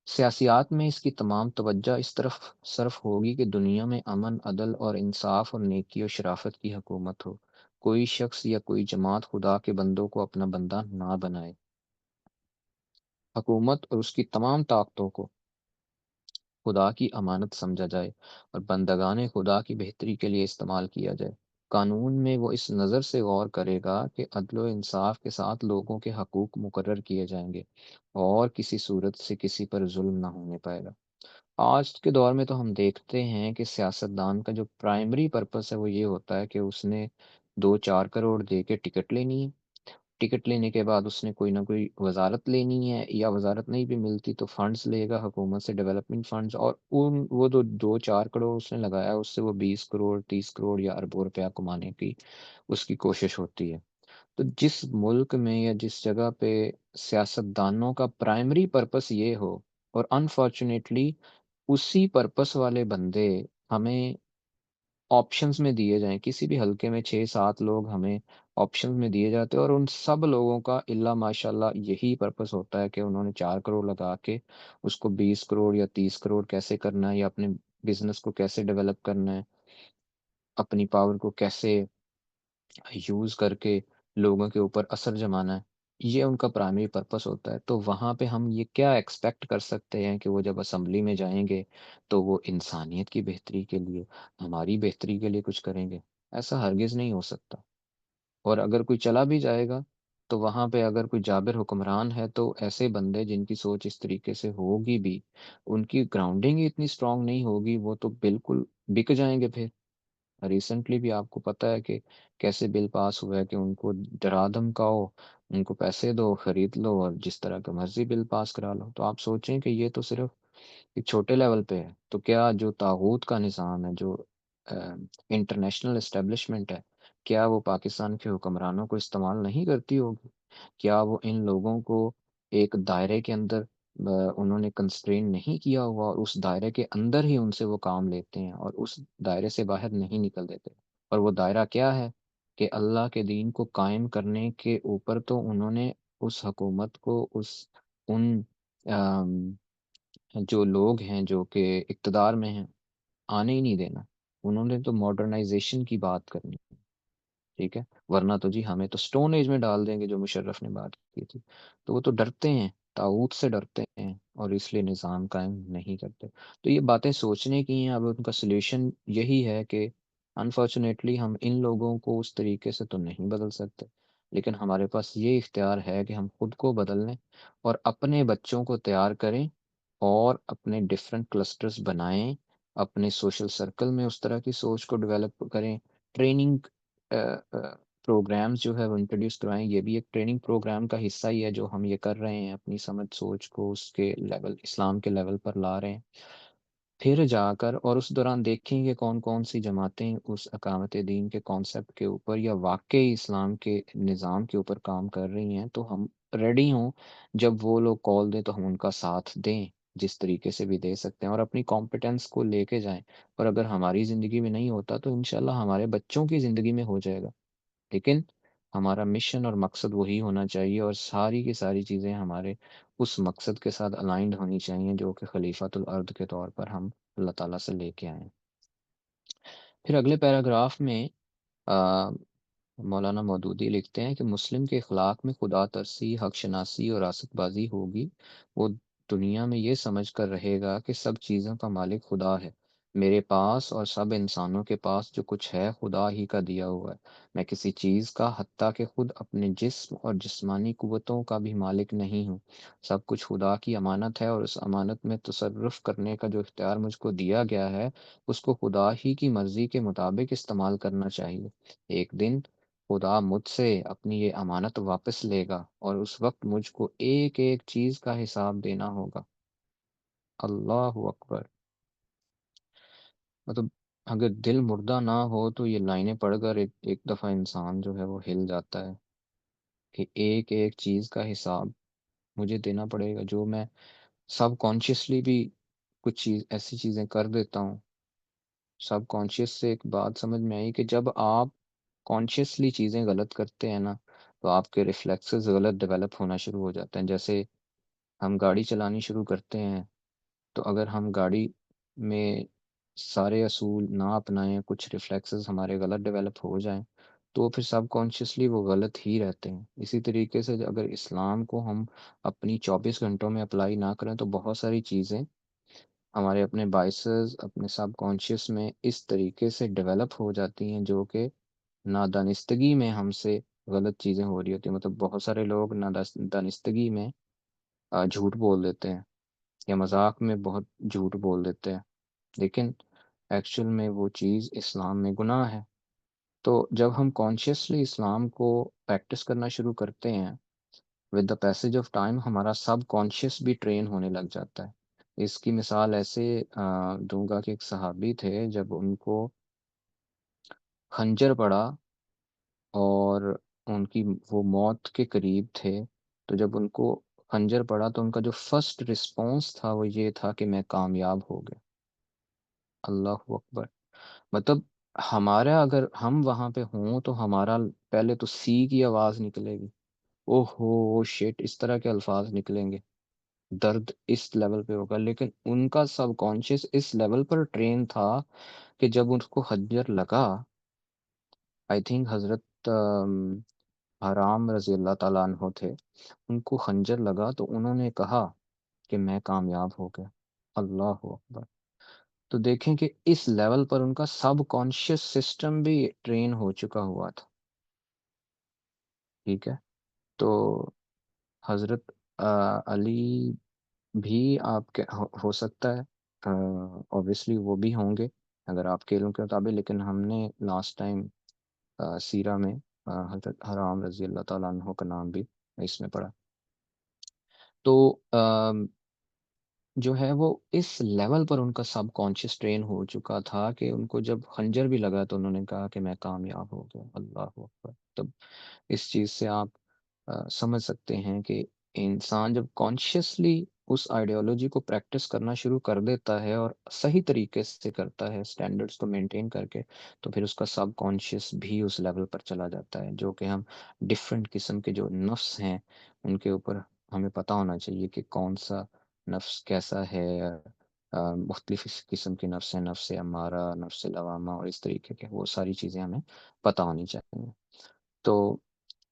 سیاسیات میں اس کی تمام توجہ اس طرف صرف ہوگی کہ دنیا میں امن، عدل اور انصاف اور نیکی و شرافت کی حکومت ہو۔ کوئی شخص یا کوئی جماعت خدا کے بندوں کو اپنا بندہ نہ بنائے۔ حکومت اور اس کی تمام طاقتوں کو خدا کی امانت سمجھا جائے اور بندگان خدا کی بہتری کے لیے استعمال کیا جائے۔ قانون میں وہ اس نظر سے غور کرے گا کہ عدل و انصاف کے ساتھ لوگوں کے حقوق مقرر کیے جائیں گے اور کسی صورت سے کسی پر ظلم نہ ہونے پائے گا۔ آج کے دور میں تو ہم دیکھتے ہیں کہ سیاستدان کا جو پرائمری پرپس ہے وہ یہ ہوتا ہے کہ اس نے 2-4 کروڑ دے کے ٹکٹ لینی ہے۔ ٹکٹ لینے کے بعد اس نے کوئی نہ کوئی وزارت لینی ہے، یا وزارت نہیں بھی ملتی تو فنڈز لے گا حکومت سے، ڈیولپمنٹ فنڈز، اور وہ 2-4 کروڑ اس نے لگایا، اس سے وہ 20 کروڑ 30 کروڑ یا اربوں روپیہ کمانے کی اس کی کوشش ہوتی ہے۔ تو جس ملک میں یا جس جگہ پہ سیاستدانوں کا پرائمری پرپس یہ ہو، اور انفارچونیٹلی اسی پرپس والے بندے ہمیں آپشنز میں دیے جائیں، کسی بھی حلقے میں 6-7 لوگ ہمیں آپشنز میں دیے جاتے ہیں، اور ان سب لوگوں کا الا ماشاء اللہ یہی پرپس ہوتا ہے کہ انہوں نے 4 کروڑ لگا کے اس کو 20 کروڑ یا 30 کروڑ کیسے کرنا ہے، یا اپنے بزنس کو کیسے ڈیولپ کرنا ہے، اپنی پاور کو کیسے یوز کر کے لوگوں کے اوپر اثر جمانا ہے، یہ ان کا پرائمری پرپس ہوتا ہے۔ تو وہاں پہ ہم یہ کیا ایکسپیکٹ کر سکتے ہیں کہ وہ جب اسمبلی میں جائیں گے تو وہ انسانیت کی بہتری کے لیے، ہماری بہتری کے لیے کچھ کریں گے؟ ایسا ہرگز نہیں ہو سکتا۔ اور اگر کوئی چلا بھی جائے گا تو وہاں پہ اگر کوئی جابر حکمران ہے تو ایسے بندے جن کی سوچ اس طریقے سے ہوگی بھی، ان کی گراؤنڈنگ ہی اتنی اسٹرانگ نہیں ہوگی، وہ تو بالکل بک جائیں گے پھر۔ ریسنٹلی بھی آپ کو پتہ ہے کہ کیسے بل پاس ہوا ہے کہ ان کو ڈرا دھمکاؤ، ان کو پیسے دو، خرید لو، اور جس طرح کا مرضی بل پاس کرا لو۔ تو آپ سوچیں کہ یہ تو صرف ایک چھوٹے لیول پہ ہے، تو کیا جو طاغوت کا نظام ہے، جو انٹرنیشنل اسٹیبلشمنٹ ہے، کیا وہ پاکستان کے حکمرانوں کو استعمال نہیں کرتی ہوگی؟ کیا وہ ان لوگوں کو ایک دائرے کے اندر انہوں نے کنسٹرین نہیں کیا ہوا، اور اس دائرے کے اندر ہی ان سے وہ کام لیتے ہیں، اور اس دائرے سے باہر نہیں نکل دیتے؟ اور وہ دائرہ کیا ہے؟ کہ اللہ کے دین کو قائم کرنے کے اوپر تو انہوں نے اس حکومت کو ان جو لوگ ہیں جو کہ اقتدار میں ہیں آنے ہی نہیں دینا۔ انہوں نے تو ماڈرنائزیشن کی بات کرنی، ٹھیک ہے، ورنہ تو جی ہمیں تو سٹون ایج میں ڈال دیں گے، جو مشرف نے بات کی تھی۔ تو وہ تو ڈرتے ہیں، طاغوت سے ڈرتے ہیں، اور اس لیے نظام قائم نہیں کرتے۔ تو یہ باتیں سوچنے کی ہیں۔ اب ان کا سلیوشن یہی ہے کہ انفارچونیٹلی ہم ان لوگوں کو اس طریقے سے تو نہیں بدل سکتے، لیکن ہمارے پاس یہ اختیار ہے کہ ہم خود کو بدل لیں اور اپنے بچوں کو تیار کریں، اور اپنے ڈفرینٹ کلسٹرز بنائیں، اپنے سوشل سرکل میں اس طرح کی سوچ کو ڈیولپ کریں، ٹریننگ پروگرامز جو ہے وہ انٹروڈیوس کروائیں۔ یہ بھی ایک ٹریننگ پروگرام کا حصہ ہی ہے جو ہم یہ کر رہے ہیں، اپنی سمجھ سوچ کو اس کے لیول، اسلام کے لیول پر لا رہے ہیں۔ پھر جا کر اور اس دوران دیکھیں گے کون کون سی جماعتیں اس اقامت دین کے کانسیپٹ کے اوپر یا واقعی اسلام کے نظام کے اوپر کام کر رہی ہیں، تو ہم ریڈی ہوں جب وہ لوگ کال دیں تو ہم ان کا ساتھ دیں، جس طریقے سے بھی دے سکتے ہیں، اور اپنی کمپٹنس کو لے کے جائیں۔ اور اگر ہماری زندگی میں نہیں ہوتا تو انشاءاللہ ہمارے بچوں کی زندگی میں ہو جائے گا، لیکن ہمارا مشن اور مقصد وہی ہونا چاہیے، اور ساری کی ساری چیزیں ہمارے اس مقصد کے ساتھ الائنڈ ہونی چاہیے جو کہ خلیفۃ الارض کے طور پر ہم اللہ تعالیٰ سے لے کے آئیں۔ پھر اگلے پیراگراف میں آ، مولانا مودودی لکھتے ہیں کہ مسلم کے اخلاق میں خدا ترسی، حق شناسی اور راست بازی ہوگی۔ وہ دنیا میں یہ سمجھ کر رہے گا کہ سب چیزوں کا مالک خدا ہے، میرے پاس اور سب انسانوں کے پاس جو کچھ ہے خدا ہی کا دیا ہوا ہے۔ میں کسی چیز کا، حتیٰ کہ خود اپنے جسم اور جسمانی قوتوں کا بھی مالک نہیں ہوں۔ سب کچھ خدا کی امانت ہے، اور اس امانت میں تصرف کرنے کا جو اختیار مجھ کو دیا گیا ہے اس کو خدا ہی کی مرضی کے مطابق استعمال کرنا چاہیے۔ ایک دن خدا مجھ سے اپنی یہ امانت واپس لے گا، اور اس وقت مجھ کو ایک ایک چیز کا حساب دینا ہوگا۔ اللہ اکبر! مطلب اگر دل مردہ نہ ہو تو یہ لائنیں پڑھ کر ایک دفعہ انسان جو ہے وہ ہل جاتا ہے کہ ایک ایک چیز کا حساب مجھے دینا پڑے گا، جو میں سب کانشیسلی بھی کچھ ایسی چیزیں کر دیتا ہوں۔ سب کانشیس سے ایک بات سمجھ میں آئی کہ جب آپ کانشیسلی چیزیں غلط کرتے ہیں نا، تو آپ کے ریفلیکسز غلط ڈیولپ ہونا شروع ہو جاتے ہیں۔ جیسے ہم گاڑی چلانی شروع کرتے ہیں، تو اگر ہم گاڑی میں سارے اصول نہ اپنائیں، کچھ ریفلیکسز ہمارے غلط ڈیولپ ہو جائیں، تو پھر سب کانشیسلی وہ غلط ہی رہتے ہیں۔ اسی طریقے سے اگر اسلام کو ہم اپنی 24 گھنٹوں میں اپلائی نہ کریں تو بہت ساری چیزیں ہمارے اپنے بائسز، اپنے سب کانشیس میں اس طریقے سے ڈیولپ ہو جاتی ہیں جو کہ نادانستگی میں ہم سے غلط چیزیں ہو رہی ہوتی ہیں، مطلب بہت سارے لوگ نادانستگی میں جھوٹ بول دیتے ہیں یا مذاق میں بہت جھوٹ بول دیتے ہیں، لیکن ایکچوئل میں وہ چیز اسلام میں گناہ ہے۔ تو جب ہم کانشیسلی اسلام کو پریکٹس کرنا شروع کرتے ہیں، with the passage of time ہمارا سب کانشیس بھی ٹرین ہونے لگ جاتا ہے۔ اس کی مثال ایسے دوں گا کہ ایک صحابی تھے، جب ان کو خنجر پڑا اور ان کی وہ موت کے قریب تھے، تو جب ان کو خنجر پڑا تو ان کا جو فرسٹ رسپانس تھا وہ یہ تھا کہ میں کامیاب ہو گیا۔ اللہ اکبر! مطلب ہمارا اگر ہم وہاں پہ ہوں تو ہمارا پہلے تو سی کی آواز نکلے گی، اوہ ہو شیٹ، اس طرح کے الفاظ نکلیں گے، درد اس لیول پہ ہوگا۔ لیکن ان کا سب کانشیس اس لیول پر ٹرین تھا کہ جب ان کو خنجر لگا، آئی تھنک حضرت حرام رضی اللہ تعالیٰ عنہ تھے، ان کو خنجر لگا تو انہوں نے کہا کہ میں کامیاب ہو گیا۔ اللہ اکبر! تو دیکھیں کہ اس لیول پر ان کا سب کانشیس سسٹم بھی ٹرین ہو چکا ہوا تھا، ٹھیک ہے؟ تو حضرت علی بھی آپ کے ہو سکتا ہے، اوبیسلی وہ بھی ہوں گے اگر آپ کے علم کے مطابق، لیکن ہم نے لاسٹ ٹائم سیرہ میں حضرت حرام رضی اللہ تعالیٰ عنہ کا نام بھی اس میں پڑھا۔ تو جو ہے وہ اس لیول پر ان کا سب کانشیس ٹرین ہو چکا تھا کہ ان کو جب خنجر بھی لگا تو انہوں نے کہا کہ میں کامیاب ہو گیا۔ اللہ اکبر! تب اس چیز سے آپ سمجھ سکتے ہیں کہ انسان جب کانشیسلی اس آئیڈیالوجی کو پریکٹس کرنا شروع کر دیتا ہے اور صحیح طریقے سے کرتا ہے اسٹینڈرڈس کو مینٹین کر کے، تو پھر اس کا سب کانشیس بھی اس لیول پر چلا جاتا ہے، جو کہ ہم ڈفرینٹ قسم کے جو نفس ہیں ان کے اوپر ہمیں پتہ ہونا چاہیے کہ کون سا نفس کیسا ہے۔ مختلف قسم کے نفس ہیں، نفس امارہ، نفس لوامہ، اور اس طریقے کے وہ ساری چیزیں ہمیں پتہ ہونی چاہیے۔ تو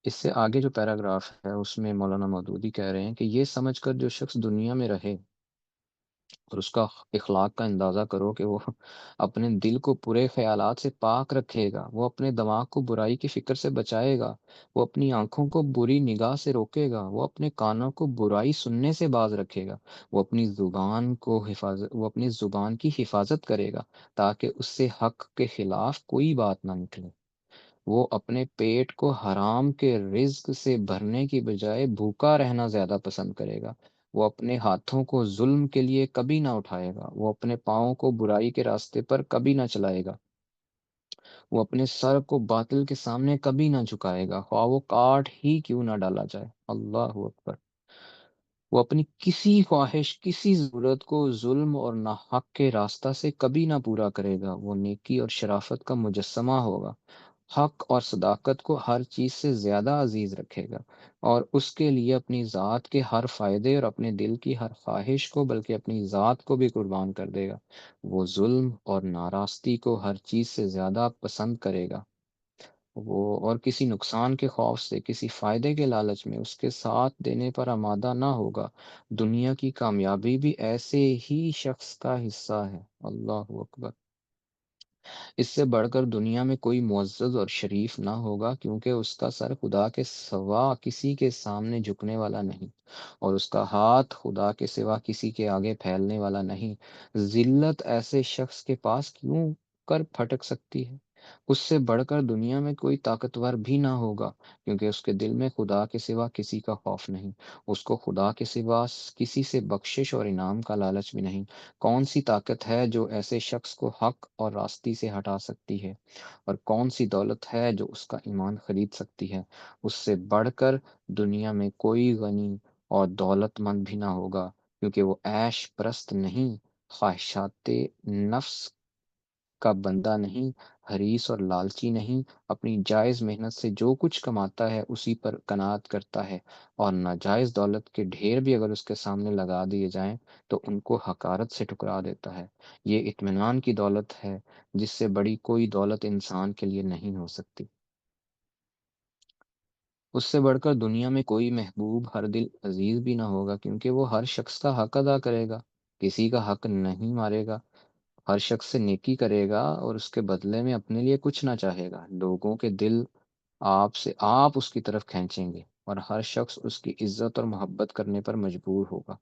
اس سے آگے جو پیراگراف ہے اس میں مولانا مودودی کہہ رہے ہیں کہ یہ سمجھ کر جو شخص دنیا میں رہے اور اس کا اخلاق کا اندازہ کرو کہ وہ اپنے دل کو برے خیالات سے پاک رکھے گا، وہ اپنے دماغ کو برائی کی فکر سے بچائے گا، وہ اپنی آنکھوں کو بری نگاہ سے روکے گا، وہ اپنے کانوں کو برائی سننے سے باز رکھے گا، وہ اپنی زبان کی حفاظت کرے گا تاکہ اس سے حق کے خلاف کوئی بات نہ نکلے، وہ اپنے پیٹ کو حرام کے رزق سے بھرنے کی بجائے بھوکا رہنا زیادہ پسند کرے گا، وہ اپنے ہاتھوں کو ظلم کے لیے کبھی نہ اٹھائے گا، وہ اپنے پاؤں کو برائی کے راستے پر کبھی نہ چلائے گا، وہ اپنے سر کو باطل کے سامنے کبھی نہ جھکائے گا، خواہ وہ کاٹ ہی کیوں نہ ڈالا جائے۔ اللہ اکبر! وہ اپنی کسی خواہش، کسی ضرورت کو ظلم اور ناحق کے راستہ سے کبھی نہ پورا کرے گا، وہ نیکی اور شرافت کا مجسمہ ہوگا، حق اور صداقت کو ہر چیز سے زیادہ عزیز رکھے گا، اور اس کے لیے اپنی ذات کے ہر فائدے اور اپنے دل کی ہر خواہش کو بلکہ اپنی ذات کو بھی قربان کر دے گا، وہ ظلم اور ناراستی کو ہر چیز سے زیادہ پسند کرے گا، وہ اور کسی نقصان کے خوف سے، کسی فائدے کے لالچ میں اس کے ساتھ دینے پر آمادہ نہ ہوگا۔ دنیا کی کامیابی بھی ایسے ہی شخص کا حصہ ہے۔ اللہ اکبر! اس سے بڑھ کر دنیا میں کوئی معزز اور شریف نہ ہوگا، کیونکہ اس کا سر خدا کے سوا کسی کے سامنے جھکنے والا نہیں، اور اس کا ہاتھ خدا کے سوا کسی کے آگے پھیلنے والا نہیں۔ ذلت ایسے شخص کے پاس کیوں کر پھٹک سکتی ہے؟ اس سے بڑھ کر دنیا میں کوئی طاقتور بھی نہ ہوگا، کیونکہ اس کے دل میں خدا کے سوا کسی کا خوف نہیں، اس کو خدا کے سوا کسی سے بخشش اور انعام کا لالچ بھی نہیں۔ کون سی طاقت ہے جو ایسے شخص کو حق اور راستی سے ہٹا سکتی ہے، اور کون سی دولت ہے جو اس کا ایمان خرید سکتی ہے؟ اس سے بڑھ کر دنیا میں کوئی غنی اور دولت مند بھی نہ ہوگا، کیونکہ وہ عیش پرست نہیں، خواہشات نفس کا بندہ نہیں، حریص اور لالچی نہیں، اپنی جائز محنت سے جو کچھ کماتا ہے اسی پر قناعت کرتا ہے، اور ناجائز دولت کے ڈھیر بھی اگر اس کے سامنے لگا دیے جائیں تو ان کو حقارت سے ٹکرا دیتا ہے۔ یہ اطمینان کی دولت ہے جس سے بڑی کوئی دولت انسان کے لیے نہیں ہو سکتی۔ اس سے بڑھ کر دنیا میں کوئی محبوب ہر دل عزیز بھی نہ ہوگا، کیونکہ وہ ہر شخص کا حق ادا کرے گا، کسی کا حق نہیں مارے گا، ہر شخص سے نیکی کرے گا اور اس کے بدلے میں اپنے لیے کچھ نہ چاہے گا، لوگوں کے دل آپ اس کی طرف کھینچیں گے اور ہر شخص اس کی عزت اور محبت کرنے پر مجبور ہوگا۔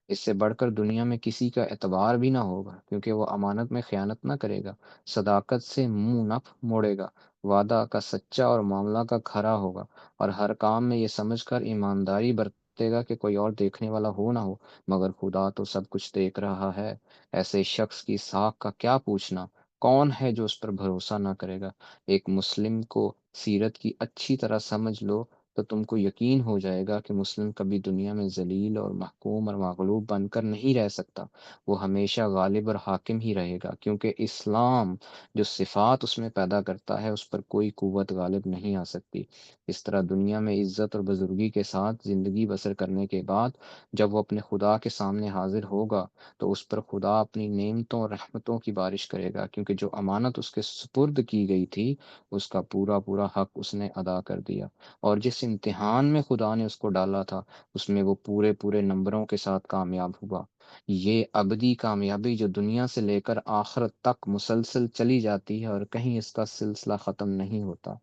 اس سے بڑھ کر دنیا میں کسی کا اعتبار بھی نہ ہوگا، کیونکہ وہ امانت میں خیانت نہ کرے گا، صداقت سے منہ نہ موڑے گا، وعدہ کا سچا اور معاملہ کا کھرا ہوگا، اور ہر کام میں یہ سمجھ کر ایمانداری برتے گا کہ کوئی اور دیکھنے والا ہو نہ ہو مگر خدا تو سب کچھ دیکھ رہا ہے۔ ایسے شخص کی ساکھ کا کیا پوچھنا؟ کون ہے جو اس پر بھروسہ نہ کرے گا؟ ایک مسلم کو سیرت کی اچھی طرح سمجھ لو تو تم کو یقین ہو جائے گا کہ مسلم کبھی دنیا میں ذلیل اور محکوم اور مغلوب بن کر نہیں رہ سکتا، وہ ہمیشہ غالب اور حاکم ہی رہے گا، کیونکہ اسلام جو صفات اس میں پیدا کرتا ہے اس پر کوئی قوت غالب نہیں آ سکتی۔ اس طرح دنیا میں عزت اور بزرگی کے ساتھ زندگی بسر کرنے کے بعد جب وہ اپنے خدا کے سامنے حاضر ہوگا تو اس پر خدا اپنی نعمتوں اور رحمتوں کی بارش کرے گا، کیونکہ جو امانت اس کے سپرد کی گئی تھی اس کا پورا پورا حق اس نے ادا کر دیا، اور جس امتحان میں خدا نے اس کو ڈالا تھا اس میں وہ پورے پورے نمبروں کے ساتھ کامیاب ہوا۔ یہ ابدی کامیابی جو دنیا سے لے کر آخرت تک مسلسل چلی جاتی ہے اور کہیں اس کا سلسلہ ختم نہیں ہوتا،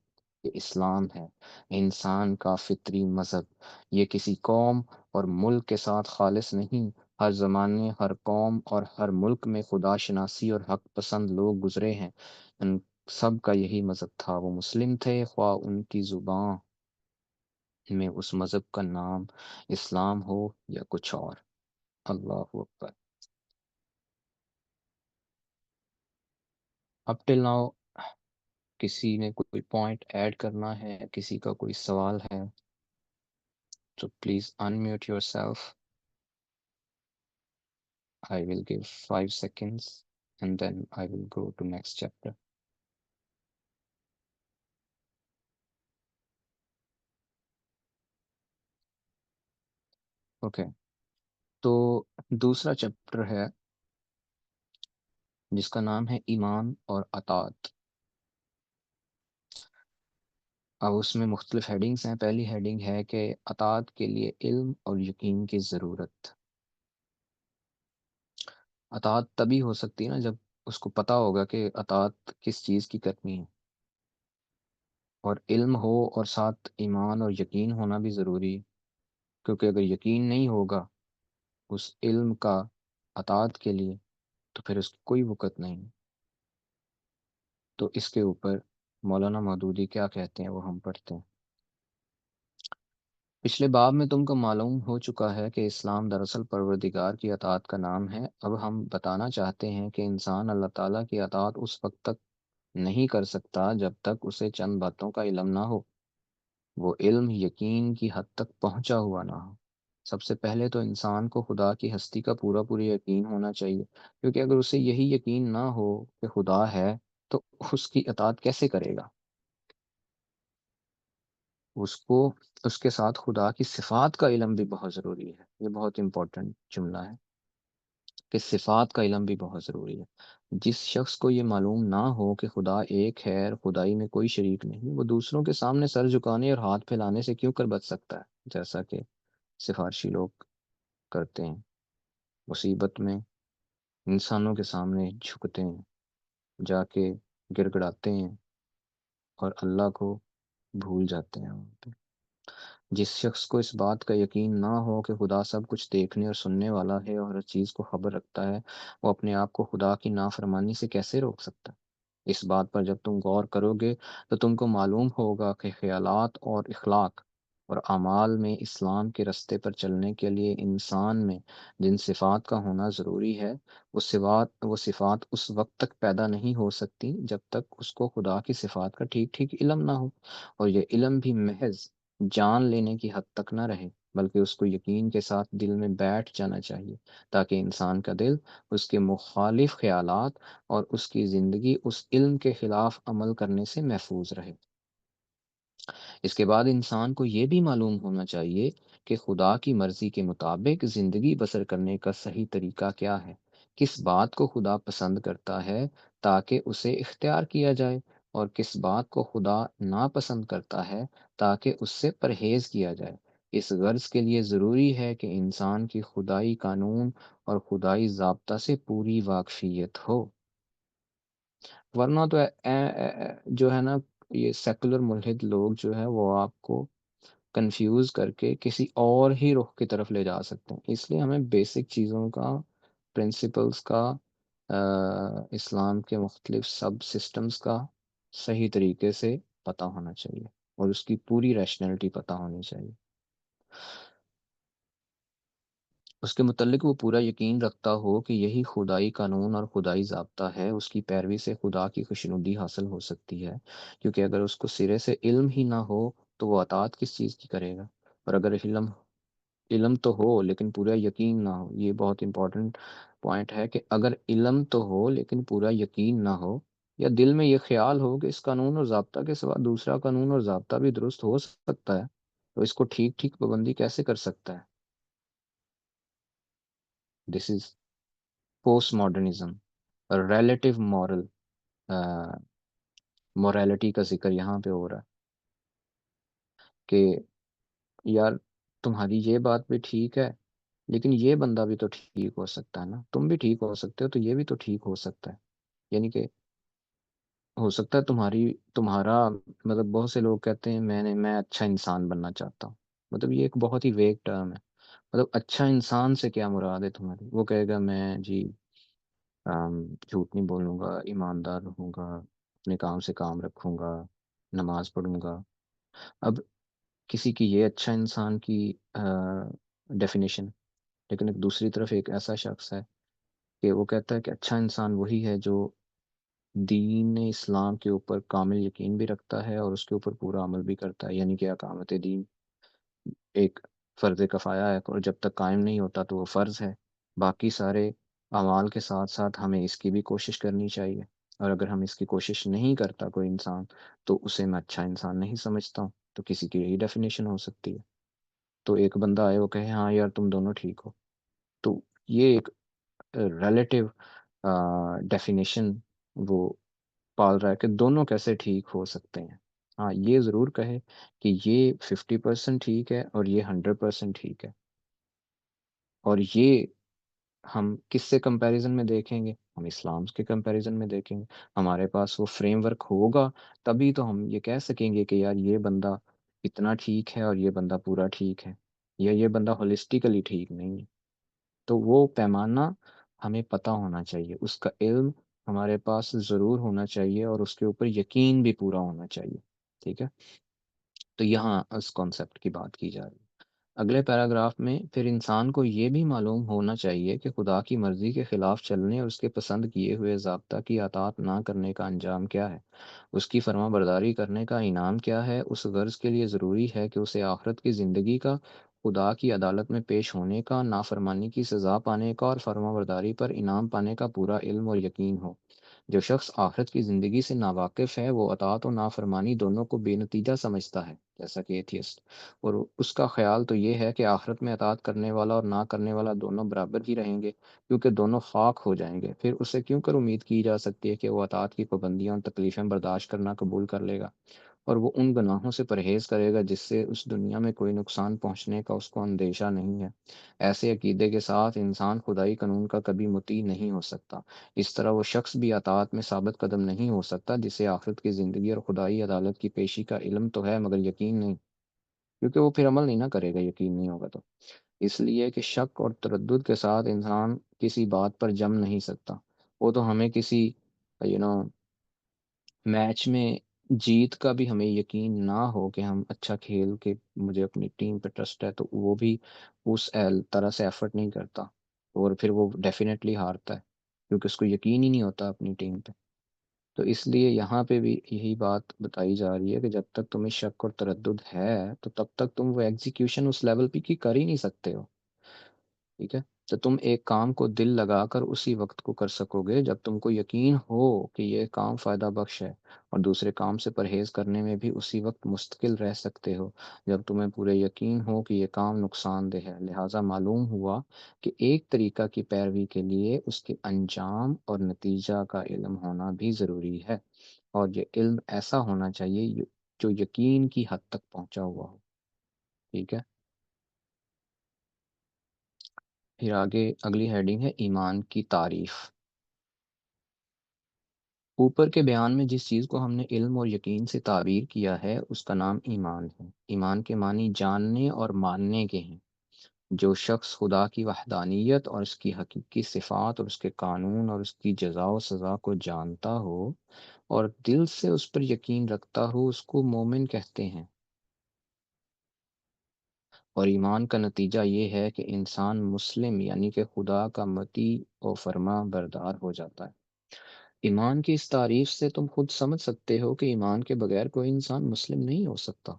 یہ اسلام ہے، انسان کا فطری مذہب۔ یہ کسی قوم اور ملک کے ساتھ خالص نہیں، ہر زمانے، ہر قوم اور ہر ملک میں خدا شناسی اور حق پسند لوگ گزرے ہیں، ان سب کا یہی مذہب تھا۔ وہ مسلم تھے، خواہ ان کی زبان میں اس مذہب کا نام اسلام ہو یا کچھ اور۔ اللہ اکبر۔ اب ٹل ناؤ کسی نے کوئی پوائنٹ ایڈ کرنا ہے، کسی کا کوئی سوال ہے تو please unmute your self. I will give 5 seconds and then I will go to next chapter. Okay, تو دوسرا چیپٹر ہے جس کا نام ہے ایمان اور اطاعت۔ اب اس میں مختلف ہیڈنگز ہیں۔ پہلی ہیڈنگ ہے کہ اطاعت کے لیے علم اور یقین کی ضرورت۔ اطاعت تبھی ہو سکتی ہے نا جب اس کو پتا ہوگا کہ اطاعت کس چیز کی کرنی ہے، اور علم ہو اور ساتھ ایمان اور یقین ہونا بھی ضروری ہے، کیونکہ اگر یقین نہیں ہوگا اس علم کا اطاعت کے لیے تو پھر اس کی کوئی وقت نہیں۔ تو اس کے اوپر مولانا مودودی کیا کہتے ہیں وہ ہم پڑھتے ہیں۔ پچھلے باب میں تم کو معلوم ہو چکا ہے کہ اسلام دراصل پروردگار کی اطاعت کا نام ہے۔ اب ہم بتانا چاہتے ہیں کہ انسان اللہ تعالیٰ کی اطاعت اس وقت تک نہیں کر سکتا جب تک اسے چند باتوں کا علم نہ ہو، وہ علم یقین کی حد تک پہنچا ہوا نہ ہو۔ سب سے پہلے تو انسان کو خدا کی ہستی کا پورا پوری یقین ہونا چاہیے، کیونکہ اگر اسے یہی یقین نہ ہو کہ خدا ہے تو اس کی اطاعت کیسے کرے گا؟ اس کو اس کے ساتھ خدا کی صفات کا علم بھی بہت ضروری ہے۔ یہ بہت امپورٹنٹ جملہ ہے کہ صفات کا علم بھی بہت ضروری ہے۔ جس شخص کو یہ معلوم نہ ہو کہ خدا ایک ہے اور خدائی میں کوئی شریک نہیں، وہ دوسروں کے سامنے سر جھکانے اور ہاتھ پھیلانے سے کیوں کر بچ سکتا ہے، جیسا کہ سفارشی لوگ کرتے ہیں؟ مصیبت میں انسانوں کے سامنے جھکتے ہیں، جا کے گڑ گڑاتے ہیں اور اللہ کو بھول جاتے ہیں وہاں پہ۔ جس شخص کو اس بات کا یقین نہ ہو کہ خدا سب کچھ دیکھنے اور سننے والا ہے اور ہر چیز کو خبر رکھتا ہے، وہ اپنے آپ کو خدا کی نافرمانی سے کیسے روک سکتا ہے؟ اس بات پر جب تم غور کرو گے تو تم کو معلوم ہوگا کہ خیالات اور اخلاق اور اعمال میں اسلام کے رستے پر چلنے کے لیے انسان میں جن صفات کا ہونا ضروری ہے، وہ صفات اس وقت تک پیدا نہیں ہو سکتی جب تک اس کو خدا کی صفات کا ٹھیک ٹھیک علم نہ ہو، اور یہ علم بھی محض جان لینے کی حد تک نہ رہے، بلکہ اس کو یقین کے ساتھ دل میں بیٹھ جانا چاہیے، تاکہ انسان کا دل اس کے مخالف خیالات اور اس کی زندگی اس علم کے خلاف عمل کرنے سے محفوظ رہے۔ اس کے بعد انسان کو یہ بھی معلوم ہونا چاہیے کہ خدا کی مرضی کے مطابق زندگی بسر کرنے کا صحیح طریقہ کیا ہے، کس بات کو خدا پسند کرتا ہے تاکہ اسے اختیار کیا جائے، اور کس بات کو خدا ناپسند کرتا ہے تاکہ اس سے پرہیز کیا جائے۔ اس غرض کے لیے ضروری ہے کہ انسان کی خدائی قانون اور خدائی ضابطہ سے پوری واقفیت ہو، ورنہ تو جو ہے نا، یہ سیکولر ملحد لوگ جو ہے وہ آپ کو کنفیوز کر کے کسی اور ہی رخ کی طرف لے جا سکتے ہیں۔ اس لیے ہمیں بیسک چیزوں کا، پرنسپلز کا، اسلام کے مختلف سب سسٹمز کا صحیح طریقے سے پتہ ہونا چاہیے، اور اس کی پوری ریشنلٹی پتہ ہونی چاہیے۔ اس کے متعلق وہ پورا یقین رکھتا ہو کہ یہی خدائی قانون اور خدائی ضابطہ ہے، اس کی پیروی سے خدا کی خوشنودی حاصل ہو سکتی ہے، کیونکہ اگر اس کو سرے سے علم ہی نہ ہو تو وہ اطاعت کس چیز کی کرے گا؟ اور اگر علم تو ہو لیکن پورا یقین نہ ہو، یہ بہت امپورٹنٹ پوائنٹ ہے کہ اگر علم تو ہو لیکن پورا یقین نہ ہو، یا دل میں یہ خیال ہو کہ اس قانون اور ضابطہ کے سوا دوسرا قانون اور ضابطہ بھی درست ہو سکتا ہے، تو اس کو ٹھیک ٹھیک پابندی کیسے کر سکتا ہے؟ This is postmodernism, relative moral morality کا ذکر یہاں پہ ہو رہا ہے کہ یار تمہاری یہ بات بھی ٹھیک ہے، لیکن یہ بندہ بھی تو ٹھیک ہو سکتا ہے نا، تم بھی ٹھیک ہو سکتے ہو تو یہ بھی تو ٹھیک ہو سکتا ہے۔ یعنی کہ ہو سکتا ہے تمہارا مطلب بہت سے لوگ کہتے ہیں میں اچھا انسان بننا چاہتا ہوں، مطلب یہ ایک بہت ہی ویگ ٹرم ہے۔ مطلب اچھا انسان سے کیا مراد ہے تمہاری؟ وہ کہے گا میں جی جھوٹ نہیں بولوں گا، ایماندار رہوں گا، اپنے کام سے کام رکھوں گا، نماز پڑھوں گا۔ اب کسی کی یہ اچھا انسان کی ڈیفینیشن، لیکن ایک دوسری طرف ایک ایسا شخص ہے کہ وہ کہتا ہے کہ اچھا انسان وہی ہے جو دین اسلام کے اوپر کامل یقین بھی رکھتا ہے اور اس کے اوپر پورا عمل بھی کرتا ہے، یعنی کہ اقامت دین ایک فرض کفایہ ہے، اور جب تک قائم نہیں ہوتا تو وہ فرض ہے۔ باقی سارے اعمال کے ساتھ ساتھ ہمیں اس کی بھی کوشش کرنی چاہیے، اور اگر ہم اس کی کوشش نہیں کرتا کوئی انسان، تو اسے میں اچھا انسان نہیں سمجھتا ہوں۔ تو کسی کی یہی ڈیفینیشن ہو سکتی ہے۔ تو ایک بندہ آئے وہ کہے ہاں یار تم دونوں ٹھیک ہو، تو یہ ایک ریلیٹو ڈیفینیشن وہ پال رہا ہے کہ دونوں کیسے ٹھیک ہو سکتے ہیں۔ ہاں یہ ضرور کہے کہ یہ 50% ٹھیک ہے اور یہ 100% ٹھیک ہے، اور یہ ہم کس سے کمپیریزن میں دیکھیں گے؟ ہم اسلام کے کمپیریزن میں دیکھیں گے۔ ہمارے پاس وہ فریم ورک ہوگا تبھی تو ہم یہ کہہ سکیں گے کہ یار یہ بندہ اتنا ٹھیک ہے اور یہ بندہ پورا ٹھیک ہے، یا یہ بندہ ہولسٹیکلی ٹھیک نہیں ہے۔ تو وہ پیمانہ ہمیں پتہ ہونا چاہیے، اس کا علم ہمارے پاس ضرور ہونا چاہیے، اور اس کے اوپر یقین بھی پورا ہونا چاہیے۔ ٹھیک ہے، تو یہاں اس کانسیپٹ کی بات کی جا رہی ہے۔ اگلے پیراگراف میں پھر انسان کو یہ بھی معلوم ہونا چاہیے کہ خدا کی مرضی کے خلاف چلنے اور اس کے پسند کیے ہوئے ضابطہ کی اطاعت نہ کرنے کا انجام کیا ہے، اس کی فرما برداری کرنے کا انعام کیا ہے۔ اس غرض کے لیے ضروری ہے کہ اسے آخرت کی زندگی کا، خدا کی عدالت میں پیش ہونے کا، نافرمانی کی سزا پانے کا اور فرما برداری پر انعام پانے کا پورا علم اور یقین ہو۔ جو شخص آخرت کی زندگی سے ناواقف ہے وہ اطاعت و نافرمانی دونوں کو بے نتیجہ سمجھتا ہے، جیسا کہ ایتھیسٹ، اور اس کا خیال تو یہ ہے کہ آخرت میں اطاعت کرنے والا اور نہ کرنے والا دونوں برابر ہی رہیں گے، کیونکہ دونوں خاک ہو جائیں گے۔ پھر اسے کیوں کر امید کی جا سکتی ہے کہ وہ اطاعت کی پابندیاں اور تکلیفیں برداشت کرنا قبول کر لے گا، اور وہ ان گناہوں سے پرہیز کرے گا جس سے اس دنیا میں کوئی نقصان پہنچنے کا اس کو اندیشہ نہیں ہے؟ ایسے عقیدے کے ساتھ انسان خدائی قانون کا کبھی مطیع نہیں ہو سکتا۔ اس طرح وہ شخص بھی اطاعت میں ثابت قدم نہیں ہو سکتا جسے آخرت کی زندگی اور خدائی عدالت کی پیشی کا علم تو ہے مگر یقین نہیں، کیونکہ وہ پھر عمل نہیں نہ کرے گا یقین نہیں ہوگا تو۔ اس لیے کہ شک اور تردد کے ساتھ انسان کسی بات پر جم نہیں سکتا۔ وہ تو ہمیں کسی یو نو میچ میں جیت کا بھی ہمیں یقین نہ ہو کہ ہم اچھا کھیل کے مجھے اپنی ٹیم پہ ٹرسٹ ہے، تو وہ بھی اس طرح سے ایفرٹ نہیں کرتا، اور پھر وہ ڈیفینیٹلی ہارتا ہے کیونکہ اس کو یقین ہی نہیں ہوتا اپنی ٹیم پہ۔ تو اس لیے یہاں پہ بھی یہی بات بتائی جا رہی ہے کہ جب تک تمہیں شک اور تردد ہے تو تب تک تم وہ ایگزیکیوشن اس لیول پہ کی کر ہی نہیں سکتے ہو۔ ٹھیک ہے، تو تم ایک کام کو دل لگا کر اسی وقت کو کر سکو گے جب تم کو یقین ہو کہ یہ کام فائدہ بخش ہے، اور دوسرے کام سے پرہیز کرنے میں بھی اسی وقت مستقل رہ سکتے ہو جب تمہیں پورے یقین ہو کہ یہ کام نقصان دہ ہے۔ لہٰذا معلوم ہوا کہ ایک طریقہ کی پیروی کے لیے اس کے انجام اور نتیجہ کا علم ہونا بھی ضروری ہے، اور یہ علم ایسا ہونا چاہیے جو یقین کی حد تک پہنچا ہوا ہو۔ ٹھیک ہے، پھر آگے اگلی ہیڈنگ ہے ایمان کی تعریف۔ اوپر کے بیان میں جس چیز کو ہم نے علم اور یقین سے تعبیر کیا ہے اس کا نام ایمان ہے۔ ایمان کے معنی جاننے اور ماننے کے ہیں۔ جو شخص خدا کی وحدانیت اور اس کی حقیقی صفات اور اس کے قانون اور اس کی جزا و سزا کو جانتا ہو اور دل سے اس پر یقین رکھتا ہو، اس کو مومن کہتے ہیں۔ اور ایمان کا نتیجہ یہ ہے کہ انسان مسلم یعنی کہ خدا کا مطیع و فرما بردار ہو جاتا ہے۔ ایمان کی اس تعریف سے تم خود سمجھ سکتے ہو کہ ایمان کے بغیر کوئی انسان مسلم نہیں ہو سکتا۔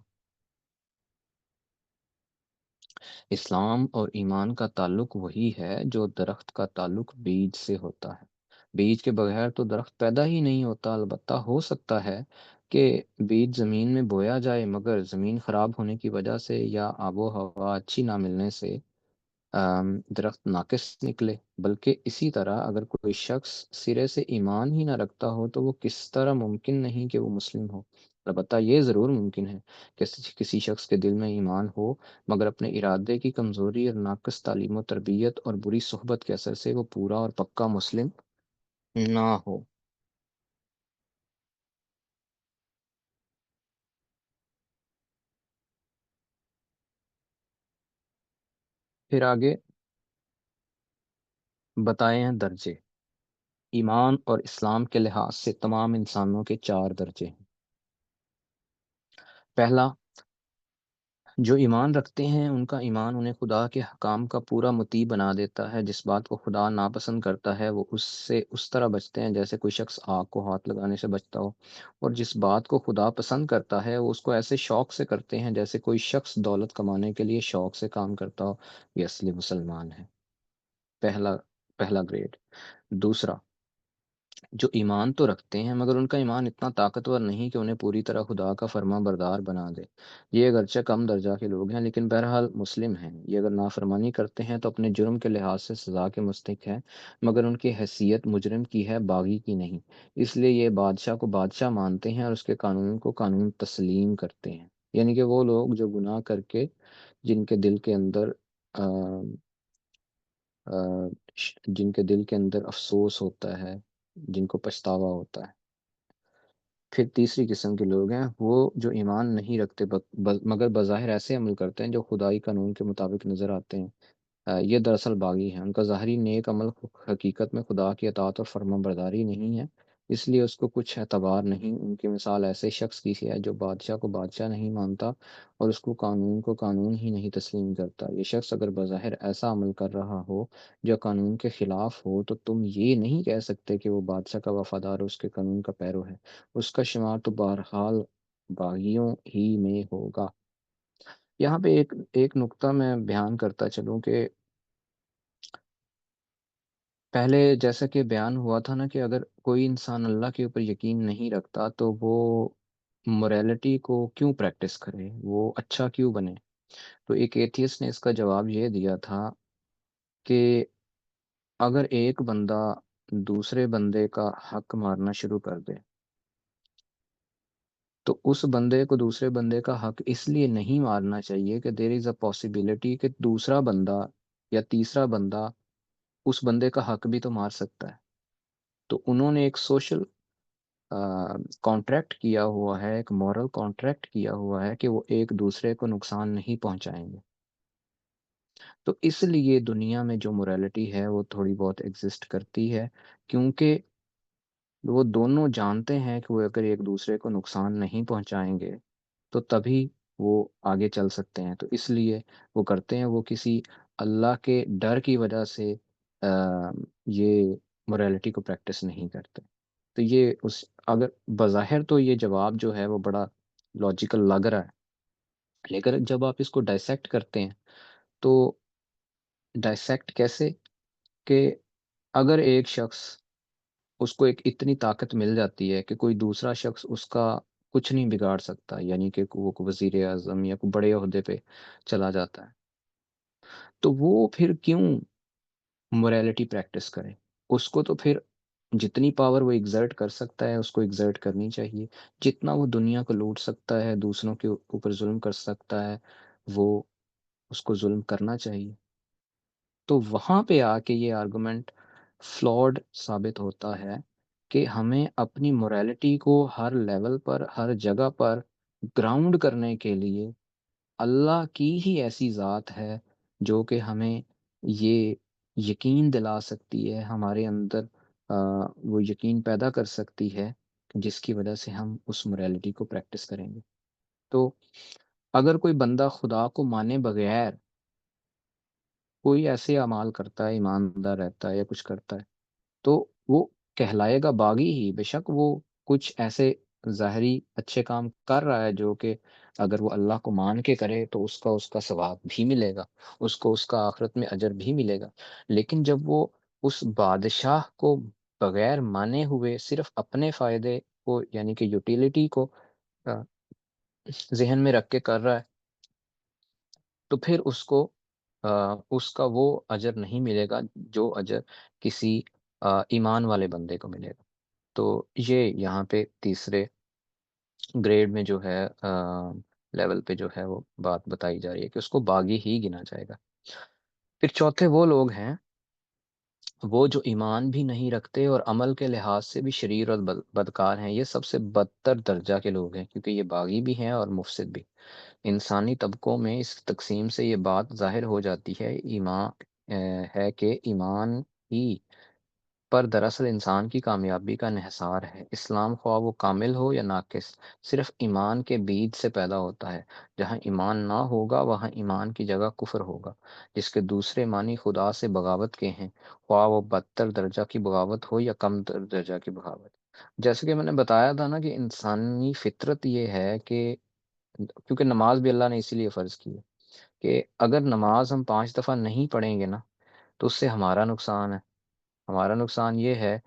اسلام اور ایمان کا تعلق وہی ہے جو درخت کا تعلق بیج سے ہوتا ہے۔ بیج کے بغیر تو درخت پیدا ہی نہیں ہوتا۔ البتہ ہو سکتا ہے کہ بیج زمین میں بویا جائے مگر زمین خراب ہونے کی وجہ سے یا آب و ہوا اچھی نہ ملنے سے درخت ناقص نکلے۔ بلکہ اسی طرح اگر کوئی شخص سرے سے ایمان ہی نہ رکھتا ہو تو وہ کس طرح ممکن نہیں کہ وہ مسلم ہو۔ البتہ یہ ضرور ممکن ہے کہ کسی شخص کے دل میں ایمان ہو مگر اپنے ارادے کی کمزوری اور ناقص تعلیم و تربیت اور بری صحبت کے اثر سے وہ پورا اور پکا مسلم نہ ہو۔ پھر آگے بتائے ہیں درجے۔ ایمان اور اسلام کے لحاظ سے تمام انسانوں کے چار درجے ہیں۔ پہلا، جو ایمان رکھتے ہیں ان کا ایمان انہیں خدا کے حکام کا پورا مطیع بنا دیتا ہے۔ جس بات کو خدا ناپسند کرتا ہے وہ اس سے اس طرح بچتے ہیں جیسے کوئی شخص آگ کو ہاتھ لگانے سے بچتا ہو، اور جس بات کو خدا پسند کرتا ہے وہ اس کو ایسے شوق سے کرتے ہیں جیسے کوئی شخص دولت کمانے کے لیے شوق سے کام کرتا ہو۔ یہ اصلی مسلمان ہے۔ پہلا پہلا گریڈ۔ دوسرا، جو ایمان تو رکھتے ہیں مگر ان کا ایمان اتنا طاقتور نہیں کہ انہیں پوری طرح خدا کا فرما بردار بنا دے۔ یہ اگرچہ کم درجہ کے لوگ ہیں لیکن بہرحال مسلم ہیں۔ یہ اگر نافرمانی کرتے ہیں تو اپنے جرم کے لحاظ سے سزا کے مستحق ہیں، مگر ان کی حیثیت مجرم کی ہے، باغی کی نہیں۔ اس لیے یہ بادشاہ کو بادشاہ مانتے ہیں اور اس کے قانون کو قانون تسلیم کرتے ہیں۔ یعنی کہ وہ لوگ جو گناہ کر کے جن کے دل کے اندر آ، آ، جن کے دل کے اندر افسوس ہوتا ہے، جن کو پچھتاوا ہوتا ہے۔ پھر تیسری قسم کے لوگ ہیں وہ جو ایمان نہیں رکھتے مگر بظاہر ایسے عمل کرتے ہیں جو خدائی قانون کے مطابق نظر آتے ہیں۔ یہ دراصل باغی ہیں۔ ان کا ظاہری نیک عمل حقیقت میں خدا کی اطاعت اور فرمان برداری نہیں ہے، اس لیے اس کو کچھ اعتبار نہیں۔ ان کی مثال ایسے شخص کی ہے جو بادشاہ کو بادشاہ نہیں مانتا اور اس کو قانون ہی نہیں تسلیم کرتا۔ یہ شخص اگر بظاہر ایسا عمل کر رہا ہو جو قانون کے خلاف ہو تو تم یہ نہیں کہہ سکتے کہ وہ بادشاہ کا وفادار اور اس کے قانون کا پیرو ہے۔ اس کا شمار تو بہرحال باغیوں ہی میں ہوگا۔ یہاں پہ ایک نقطہ میں بیان کرتا چلوں کہ پہلے جیسا کہ بیان ہوا تھا نا کہ اگر کوئی انسان اللہ کے اوپر یقین نہیں رکھتا تو وہ موریلٹی کو کیوں پریکٹس کرے، وہ اچھا کیوں بنے؟ تو ایک ایتھیسٹ نے اس کا جواب یہ دیا تھا کہ اگر ایک بندہ دوسرے بندے کا حق مارنا شروع کر دے تو اس بندے کو دوسرے بندے کا حق اس لیے نہیں مارنا چاہیے کہ دیر از اے پاسبلٹی کہ دوسرا بندہ یا تیسرا بندہ اس بندے کا حق بھی تو مار سکتا ہے۔ تو انہوں نے ایک سوشل کانٹریکٹ کیا ہوا ہے، ایک مورل کانٹریکٹ کیا ہوا ہے کہ وہ ایک دوسرے کو نقصان نہیں پہنچائیں گے۔ تو اس لیے دنیا میں جو موریلٹی ہے وہ تھوڑی بہت ایگزسٹ کرتی ہے، کیونکہ وہ دونوں جانتے ہیں کہ وہ اگر ایک دوسرے کو نقصان نہیں پہنچائیں گے تو تبھی وہ آگے چل سکتے ہیں۔ تو اس لیے وہ کرتے ہیں، وہ کسی اللہ کے ڈر کی وجہ سے یہ موریلٹی کو پریکٹس نہیں کرتے۔ تو یہ اگر بظاہر تو یہ جواب جو ہے وہ بڑا لاجیکل لگ رہا ہے، لیکن جب آپ اس کو ڈائسیکٹ کرتے ہیں تو ڈائسیکٹ کیسے کہ اگر ایک شخص اس کو ایک اتنی طاقت مل جاتی ہے کہ کوئی دوسرا شخص اس کا کچھ نہیں بگاڑ سکتا، یعنی کہ وہ وزیر اعظم یا کوئی بڑے عہدے پہ چلا جاتا ہے، تو وہ پھر کیوں موریلٹی پریکٹس کرے؟ اس کو تو پھر جتنی پاور وہ ایگزرٹ کر سکتا ہے اس کو ایگزرٹ کرنی چاہیے۔ جتنا وہ دنیا کو لوٹ سکتا ہے، دوسروں کے اوپر ظلم کر سکتا ہے، وہ اس کو ظلم کرنا چاہیے۔ تو وہاں پہ آ کے یہ آرگومنٹ فلاڈ ثابت ہوتا ہے کہ ہمیں اپنی مورالٹی کو ہر لیول پر، ہر جگہ پر گراؤنڈ کرنے کے لیے اللہ کی ہی ایسی ذات ہے جو کہ ہمیں یہ یقین دلا سکتی ہے، ہمارے اندر وہ یقین پیدا کر سکتی ہے جس کی وجہ سے ہم اس موریلٹی کو پریکٹس کریں گے۔ تو اگر کوئی بندہ خدا کو مانے بغیر کوئی ایسے اعمال کرتا ہے، ایماندار رہتا ہے یا کچھ کرتا ہے، تو وہ کہلائے گا باغی ہی، بے شک وہ کچھ ایسے ظاہری اچھے کام کر رہا ہے جو کہ اگر وہ اللہ کو مان کے کرے تو اس کا ثواب بھی ملے گا، اس کا آخرت میں اجر بھی ملے گا۔ لیکن جب وہ اس بادشاہ کو بغیر مانے ہوئے صرف اپنے فائدے کو یعنی کہ یوٹیلیٹی کو آ، ذہن میں رکھ کے کر رہا ہے، تو پھر اس کا وہ اجر نہیں ملے گا جو اجر کسی ایمان والے بندے کو ملے گا۔ تو یہ یہاں پہ تیسرے گریڈ میں جو ہے لیول پہ جو ہے وہ بات بتائی جا رہی ہے کہ اس کو باغی ہی گنا جائے گا۔ پھر چوتھے وہ لوگ ہیں وہ جو ایمان بھی نہیں رکھتے اور عمل کے لحاظ سے بھی شریر اور بدکار ہیں، یہ سب سے بدتر درجہ کے لوگ ہیں کیونکہ یہ باغی بھی ہیں اور مفسد بھی۔ انسانی طبقوں میں اس تقسیم سے یہ بات ظاہر ہو جاتی ہے ایمان ہے کہ ایمان ہی پر دراصل انسان کی کامیابی کا انحصار ہے۔ اسلام خواہ وہ کامل ہو یا ناقص، صرف ایمان کے بیج سے پیدا ہوتا ہے۔ جہاں ایمان نہ ہوگا وہاں ایمان کی جگہ کفر ہوگا، جس کے دوسرے معنی خدا سے بغاوت کے ہیں، خواہ وہ بدتر درجہ کی بغاوت ہو یا کم تر درجہ کی بغاوت۔ جیسے کہ میں نے بتایا تھا نا کہ انسانی فطرت یہ ہے کہ کیونکہ نماز بھی اللہ نے اسی لیے فرض کی ہے کہ اگر نماز ہم 5 دفعہ نہیں پڑھیں گے نا تو اس سے ہمارا نقصان ہے۔ ہمارا نقصان یہ ہے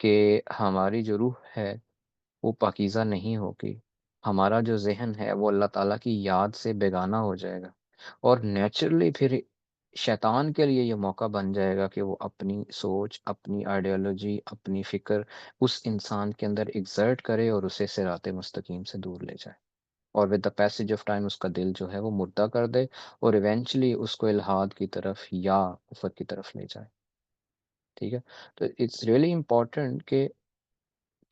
کہ ہماری جو روح ہے وہ پاکیزہ نہیں ہوگی، ہمارا جو ذہن ہے وہ اللہ تعالیٰ کی یاد سے بیگانہ ہو جائے گا، اور نیچرلی پھر شیطان کے لیے یہ موقع بن جائے گا کہ وہ اپنی سوچ، اپنی آئیڈیالوجی، اپنی فکر اس انسان کے اندر ایگزرٹ کرے اور اسے صراط مستقیم سے دور لے جائے، اور with the passage of time اس کا دل جو ہے وہ مردہ کر دے اور ایونچولی اس کو الحاد کی طرف یا کفر کی طرف لے جائے۔ ٹھیک ہے، تو اٹس ریئلی امپورٹنٹ کہ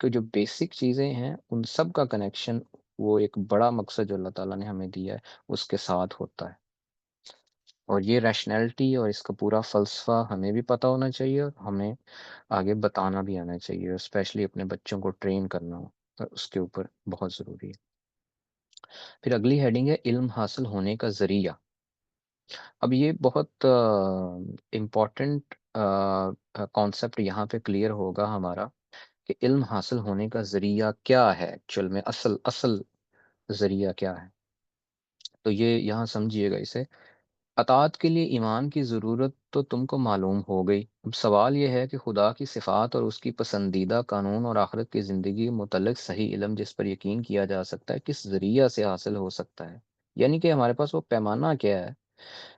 جو بیسک چیزیں ہیں ان سب کا کنیکشن وہ ایک بڑا مقصد جو اللہ تعالیٰ نے ہمیں دیا ہے اس کے ساتھ ہوتا ہے، اور یہ ریشنلٹی اور اس کا پورا فلسفہ ہمیں بھی پتہ ہونا چاہیے اور ہمیں آگے بتانا بھی آنا چاہیے، اور اسپیشلی اپنے بچوں کو ٹرین کرنا اور اس کے اوپر بہت ضروری ہے۔ پھر اگلی ہیڈنگ ہے علم حاصل ہونے کا ذریعہ۔ اب یہ بہت امپورٹنٹ کانسیپٹ یہاں پہ کلیئر ہوگا ہمارا کہ علم حاصل ہونے کا ذریعہ کیا ہے، ایکچوئل میں اصل ذریعہ کیا ہے۔ تو یہ یہاں سمجھیے گا اسے، اطاعت کے لیے ایمان کی ضرورت تو تم کو معلوم ہو گئی، اب سوال یہ ہے کہ خدا کی صفات اور اس کی پسندیدہ قانون اور آخرت کی زندگی متعلق صحیح علم جس پر یقین کیا جا سکتا ہے کس ذریعہ سے حاصل ہو سکتا ہے، یعنی کہ ہمارے پاس وہ پیمانہ کیا ہے۔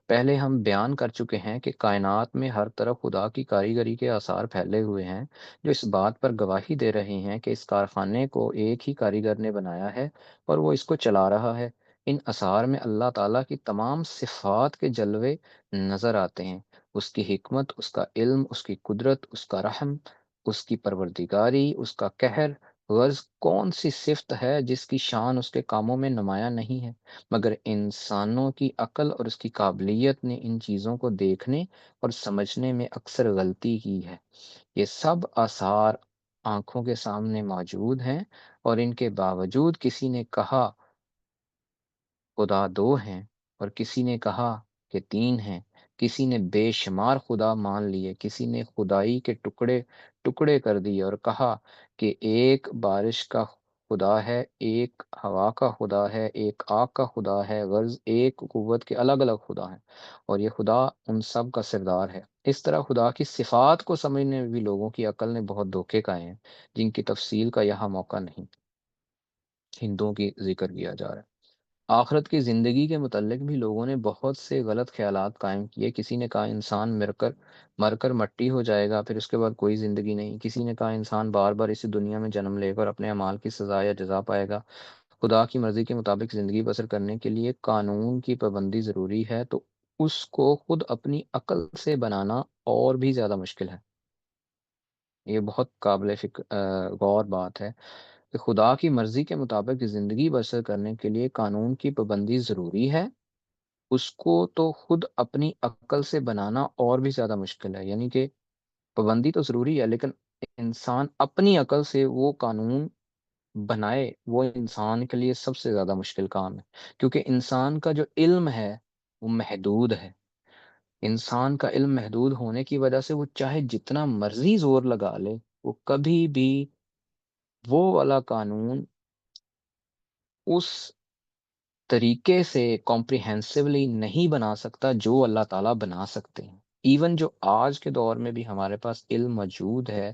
پہلے ہم بیان کر چکے ہیں کہ کائنات میں ہر طرف خدا کی کاریگری کے آثار پھیلے ہوئے ہیں جو اس بات پر گواہی دے رہے ہیں کہ اس کارخانے کو ایک ہی کاریگر نے بنایا ہے اور وہ اس کو چلا رہا ہے۔ ان آثار میں اللہ تعالیٰ کی تمام صفات کے جلوے نظر آتے ہیں، اس کی حکمت، اس کا علم، اس کی قدرت، اس کا رحم، اس کی پروردگاری، اس کا قہر۔ غرض کون سی صفت ہے جس کی شان اس کے کاموں میں نمایاں نہیں ہے؟ مگر انسانوں کی عقل اور اس کی قابلیت نے ان چیزوں کو دیکھنے اور سمجھنے میں اکثر غلطی کی ہے۔ یہ سب آثار آنکھوں کے سامنے موجود ہیں، اور ان کے باوجود کسی نے کہا خدا دو ہیں، اور کسی نے کہا کہ تین ہیں، کسی نے بے شمار خدا مان لیے، کسی نے خدائی کے ٹکڑے ٹکڑے کر دیے اور کہا کہ ایک بارش کا خدا ہے، ایک ہوا کا خدا ہے، ایک آگ کا خدا ہے، غرض ایک قوت کے الگ الگ خدا ہیں، اور یہ خدا ان سب کا سردار ہے۔ اس طرح خدا کی صفات کو سمجھنے میں بھی لوگوں کی عقل نے بہت دھوکے کھائے ہیں جن کی تفصیل کا یہاں موقع نہیں۔ ہندوؤں کی ذکر کیا جا رہا ہے۔ آخرت کی زندگی کے متعلق بھی لوگوں نے بہت سے غلط خیالات قائم کیے۔ کسی نے کہا انسان مر کر مٹی ہو جائے گا، پھر اس کے بعد کوئی زندگی نہیں۔ کسی نے کہا انسان بار بار اسی دنیا میں جنم لے کر اپنے اعمال کی سزا یا جزا پائے گا۔ خدا کی مرضی کے مطابق زندگی بسر کرنے کے لیے قانون کی پابندی ضروری ہے، تو اس کو خود اپنی عقل سے بنانا اور بھی زیادہ مشکل ہے۔ یہ بہت قابل غور بات ہے کہ خدا کی مرضی کے مطابق زندگی بسر کرنے کے لیے قانون کی پابندی ضروری ہے، اس کو تو خود اپنی عقل سے بنانا اور بھی زیادہ مشکل ہے۔ یعنی کہ پابندی تو ضروری ہے، لیکن انسان اپنی عقل سے وہ قانون بنائے، وہ انسان کے لیے سب سے زیادہ مشکل کام ہے، کیونکہ انسان کا جو علم ہے وہ محدود ہے۔ انسان کا علم محدود ہونے کی وجہ سے وہ چاہے جتنا مرضی زور لگا لے، وہ کبھی بھی وہ والا قانون اس طریقے سے کمپریہنسولی نہیں بنا سکتا جو اللہ تعالیٰ بنا سکتے ہیں۔ ایون جو آج کے دور میں بھی ہمارے پاس علم موجود ہے،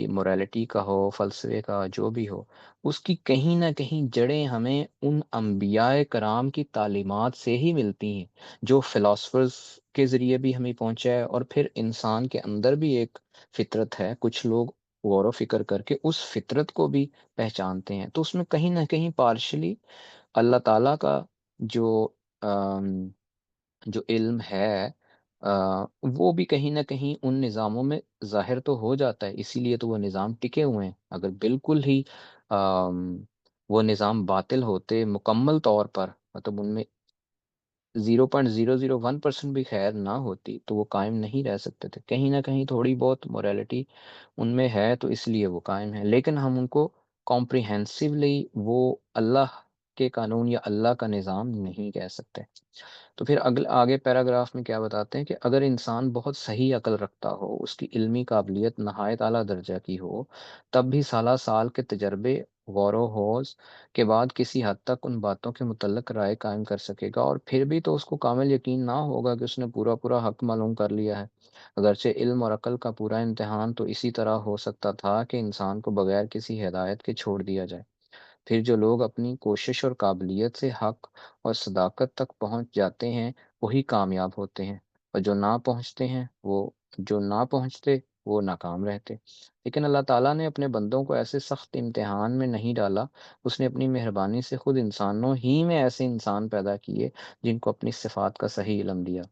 مورالٹی کا ہو، فلسفے کا، جو بھی ہو، اس کی کہیں نہ کہیں جڑیں ہمیں ان انبیاء کرام کی تعلیمات سے ہی ملتی ہیں، جو فلاسفرز کے ذریعے بھی ہمیں پہنچا ہے، اور پھر انسان کے اندر بھی ایک فطرت ہے، کچھ لوگ غور و فکر کر کے اس فطرت کو بھی پہچانتے ہیں، تو اس میں کہیں نہ کہیں پارشلی اللہ تعالیٰ کا جو آم، جو علم ہے، وہ بھی کہیں نہ کہیں ان نظاموں میں ظاہر تو ہو جاتا ہے، اسی لیے تو وہ نظام ٹکے ہوئے ہیں۔ اگر بالکل ہی آم، وہ نظام باطل ہوتے مکمل طور پر، مطلب ان میں 0.001% بھی خیر نہ ہوتی، تو وہ قائم نہیں رہ سکتے تھے۔ کہیں نہ کہیں تھوڑی بہت مورالٹی ان میں ہے، تو اس لیے وہ قائم ہے، لیکن ہم ان کو کمپریہنسولی وہ اللہ کے قانون یا اللہ کا نظام نہیں کہہ سکتے۔ تو پھر آگے پیراگراف میں کیا بتاتے ہیں کہ اگر انسان بہت صحیح عقل رکھتا ہو، اس کی علمی قابلیت نہایت اعلیٰ درجہ کی ہو، تب بھی سالہ سال کے تجربے، غور و خوض کے بعد کسی حد تک ان باتوں کے متعلق رائے قائم کر سکے گا، اور پھر بھی تو اس کو کامل یقین نہ ہوگا کہ اس نے پورا پورا حق معلوم کر لیا ہے۔ اگرچہ علم اور عقل کا پورا امتحان تو اسی طرح ہو سکتا تھا کہ انسان کو بغیر کسی ہدایت کے چھوڑ دیا جائے، پھر جو لوگ اپنی کوشش اور قابلیت سے حق اور صداقت تک پہنچ جاتے ہیں وہی کامیاب ہوتے ہیں، اور جو نہ پہنچتے وہ ناکام رہتے۔ لیکن اللہ تعالیٰ نے اپنے بندوں کو ایسے سخت امتحان میں نہیں ڈالا، اس نے اپنی مہربانی سے خود انسانوں ہی میں ایسے انسان پیدا کیے جن کو اپنی صفات کا صحیح علم دیا۔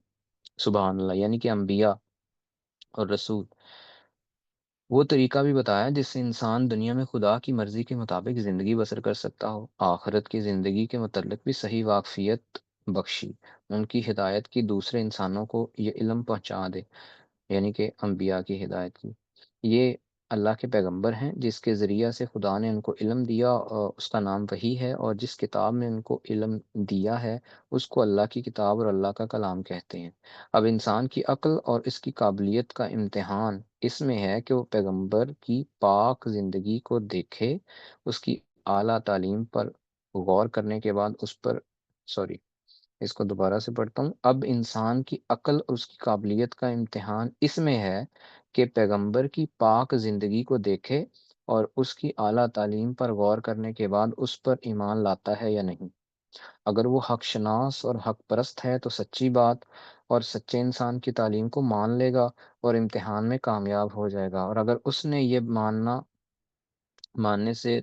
سبحان اللہ، یعنی کہ انبیاء اور رسول، وہ طریقہ بھی بتایا جس سے انسان دنیا میں خدا کی مرضی کے مطابق زندگی بسر کر سکتا ہو، آخرت کی زندگی کے متعلق بھی صحیح واقفیت بخشی، ان کی ہدایت کی دوسرے انسانوں کو یہ علم پہنچا دے، یعنی کہ انبیاء کی ہدایت کی۔ یہ اللہ کے پیغمبر ہیں جس کے ذریعہ سے خدا نے ان کو علم دیا، اور اس کا نام وحی ہے، اور جس کتاب میں ان کو علم دیا ہے اس کو اللہ کی کتاب اور اللہ کا کلام کہتے ہیں۔ اب انسان کی عقل اور اس کی قابلیت کا امتحان اس میں ہے کہ وہ پیغمبر کی پاک زندگی کو دیکھے، اس کی اعلیٰ تعلیم پر غور کرنے کے بعد اس پر سوری اس کو دوبارہ سے پڑھتا ہوں۔ اب انسان کی عقل اور اس کی قابلیت کا امتحان اس میں ہے کہ پیغمبر کی پاک زندگی کو دیکھے اور اس کی اعلیٰ تعلیم پر غور کرنے کے بعد اس پر ایمان لاتا ہے یا نہیں۔ اگر وہ حق شناس اور حق پرست ہے تو سچی بات اور سچے انسان کی تعلیم کو مان لے گا اور امتحان میں کامیاب ہو جائے گا، اور اگر اس نے یہ ماننے سے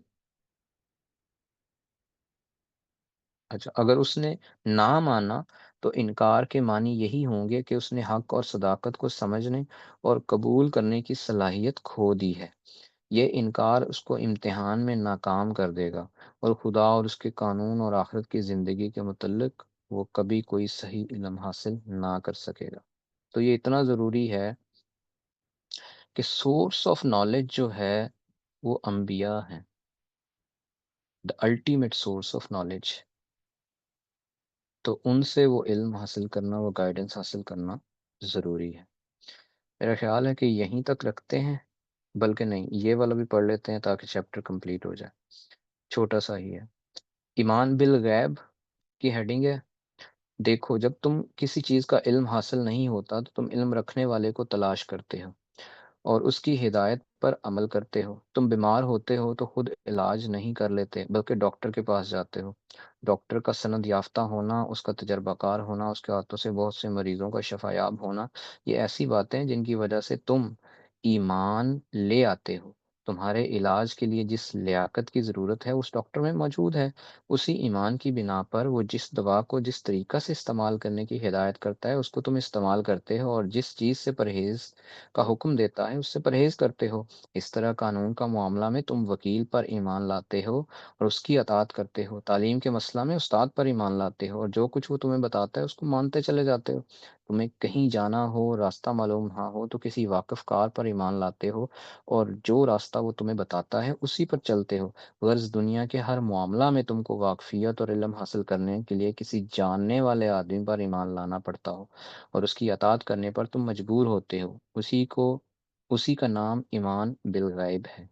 اچھا، اگر اس نے نہ مانا تو انکار کے معنی یہی ہوں گے کہ اس نے حق اور صداقت کو سمجھنے اور قبول کرنے کی صلاحیت کھو دی ہے۔ یہ انکار اس کو امتحان میں ناکام کر دے گا، اور خدا اور اس کے قانون اور آخرت کی زندگی کے متعلق وہ کبھی کوئی صحیح علم حاصل نہ کر سکے گا۔ تو یہ اتنا ضروری ہے کہ سورس آف نالج جو ہے وہ انبیاء ہیں، the ultimate source of knowledge, تو ان سے وہ علم حاصل کرنا، وہ گائیڈنس حاصل کرنا ضروری ہے۔ میرا خیال ہے کہ یہیں تک رکھتے ہیں، بلکہ نہیں، یہ والا بھی پڑھ لیتے ہیں تاکہ چیپٹر کمپلیٹ ہو جائے، چھوٹا سا ہی ہے۔ ایمان بالغیب کی ہیڈنگ ہے، دیکھو جب تم کسی چیز کا علم حاصل نہیں ہوتا تو تم علم رکھنے والے کو تلاش کرتے ہو اور اس کی ہدایت پر عمل کرتے ہو۔ تم بیمار ہوتے ہو تو خود علاج نہیں کر لیتے بلکہ ڈاکٹر کے پاس جاتے ہو۔ ڈاکٹر کا سند یافتہ ہونا، اس کا تجربہ کار ہونا، اس کے ہاتھوں سے بہت سے مریضوں کا شفا یاب ہونا، یہ ایسی باتیں جن کی وجہ سے تم ایمان لے آتے ہو، تمہارے علاج کے لیے جس لیاقت کی ضرورت ہے اس ڈاکٹر میں موجود ہے۔ اسی ایمان کی بنا پر وہ جس دوا کو جس طریقہ سے استعمال کرنے کی ہدایت کرتا ہے اس کو تم استعمال کرتے ہو، اور جس چیز سے پرہیز کا حکم دیتا ہے اس سے پرہیز کرتے ہو۔ اس طرح قانون کا معاملہ میں تم وکیل پر ایمان لاتے ہو اور اس کی اطاعت کرتے ہو، تعلیم کے مسئلہ میں استاد پر ایمان لاتے ہو اور جو کچھ وہ تمہیں بتاتا ہے اس کو مانتے چلے جاتے ہو۔ تمہیں کہیں جانا ہو، راستہ معلوم نہ ہو تو کسی واقف کار پر ایمان لاتے ہو اور جو راستہ وہ تمہیں بتاتا ہے اسی پر چلتے ہو۔ غرض دنیا کے ہر معاملہ میں تم کو واقفیت اور علم حاصل کرنے کے لیے کسی جاننے والے آدمی پر ایمان لانا پڑتا ہو اور اس کی اطاعت کرنے پر تم مجبور ہوتے ہو۔ اسی کا نام ایمان بالغیب ہے۔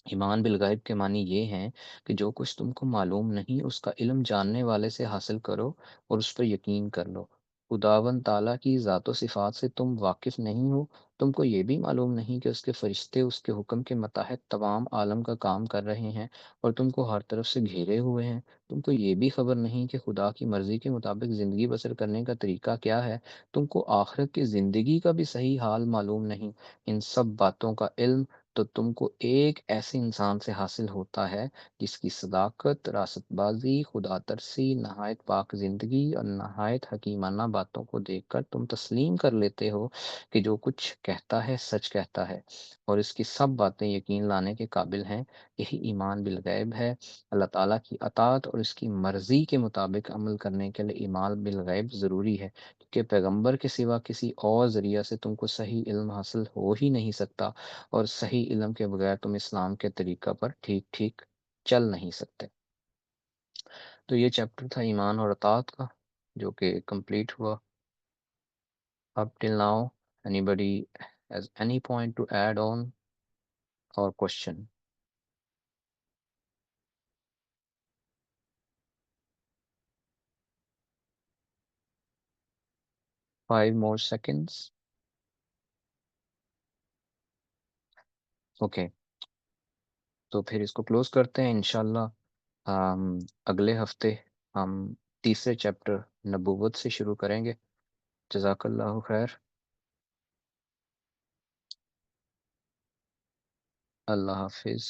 ایمان بالغیب کے معنی یہ ہیں کہ جو کچھ تم کو معلوم نہیں اس کا علم جاننے والے سے حاصل کرو اور اس پر یقین کر لو۔ خداوند تعالیٰ کی ذات و صفات سے تم واقف نہیں ہو، تم کو یہ بھی معلوم نہیں کہ اس کے فرشتے اس کے حکم کے متحد تمام عالم کا کام کر رہے ہیں اور تم کو ہر طرف سے گھیرے ہوئے ہیں۔ تم کو یہ بھی خبر نہیں کہ خدا کی مرضی کے مطابق زندگی بسر کرنے کا طریقہ کیا ہے۔ تم کو آخرت کی زندگی کا بھی صحیح حال معلوم نہیں۔ ان سب باتوں کا علم تو تم کو ایک ایسے انسان سے حاصل ہوتا ہے جس کی صداقت، راست بازی، خدا ترسی، نہایت پاک زندگی اور نہایت حکیمانہ باتوں کو دیکھ کر تم تسلیم کر لیتے ہو کہ جو کچھ کہتا ہے سچ کہتا ہے اور اس کی سب باتیں یقین لانے کے قابل ہیں۔ یہی ایمان بالغیب ہے۔ اللہ تعالیٰ کی اطاعت اور اس کی مرضی کے مطابق عمل کرنے کے لیے ایمان بالغیب ضروری ہے، کہ پیغمبر کے سوا کسی اور ذریعہ سے تم کو صحیح علم حاصل ہو ہی نہیں سکتا، اور صحیح علم کے بغیر تم اسلام کے طریقہ پر ٹھیک ٹھیک چل نہیں سکتے۔ تو یہ چیپٹر تھا ایمان اور اطاعت کا، جو کہ کمپلیٹ ہوا۔ اب till now anybody has any point to add on or question؟ 5 more seconds. Okay, تو پھر اس کو کلوز کرتے ہیں انشاءاللہ۔ اگلے ہفتے ہم تیسرے چیپٹر نبوت سے شروع کریں گے۔ جزاک اللہ خیر۔ اللہ حافظ۔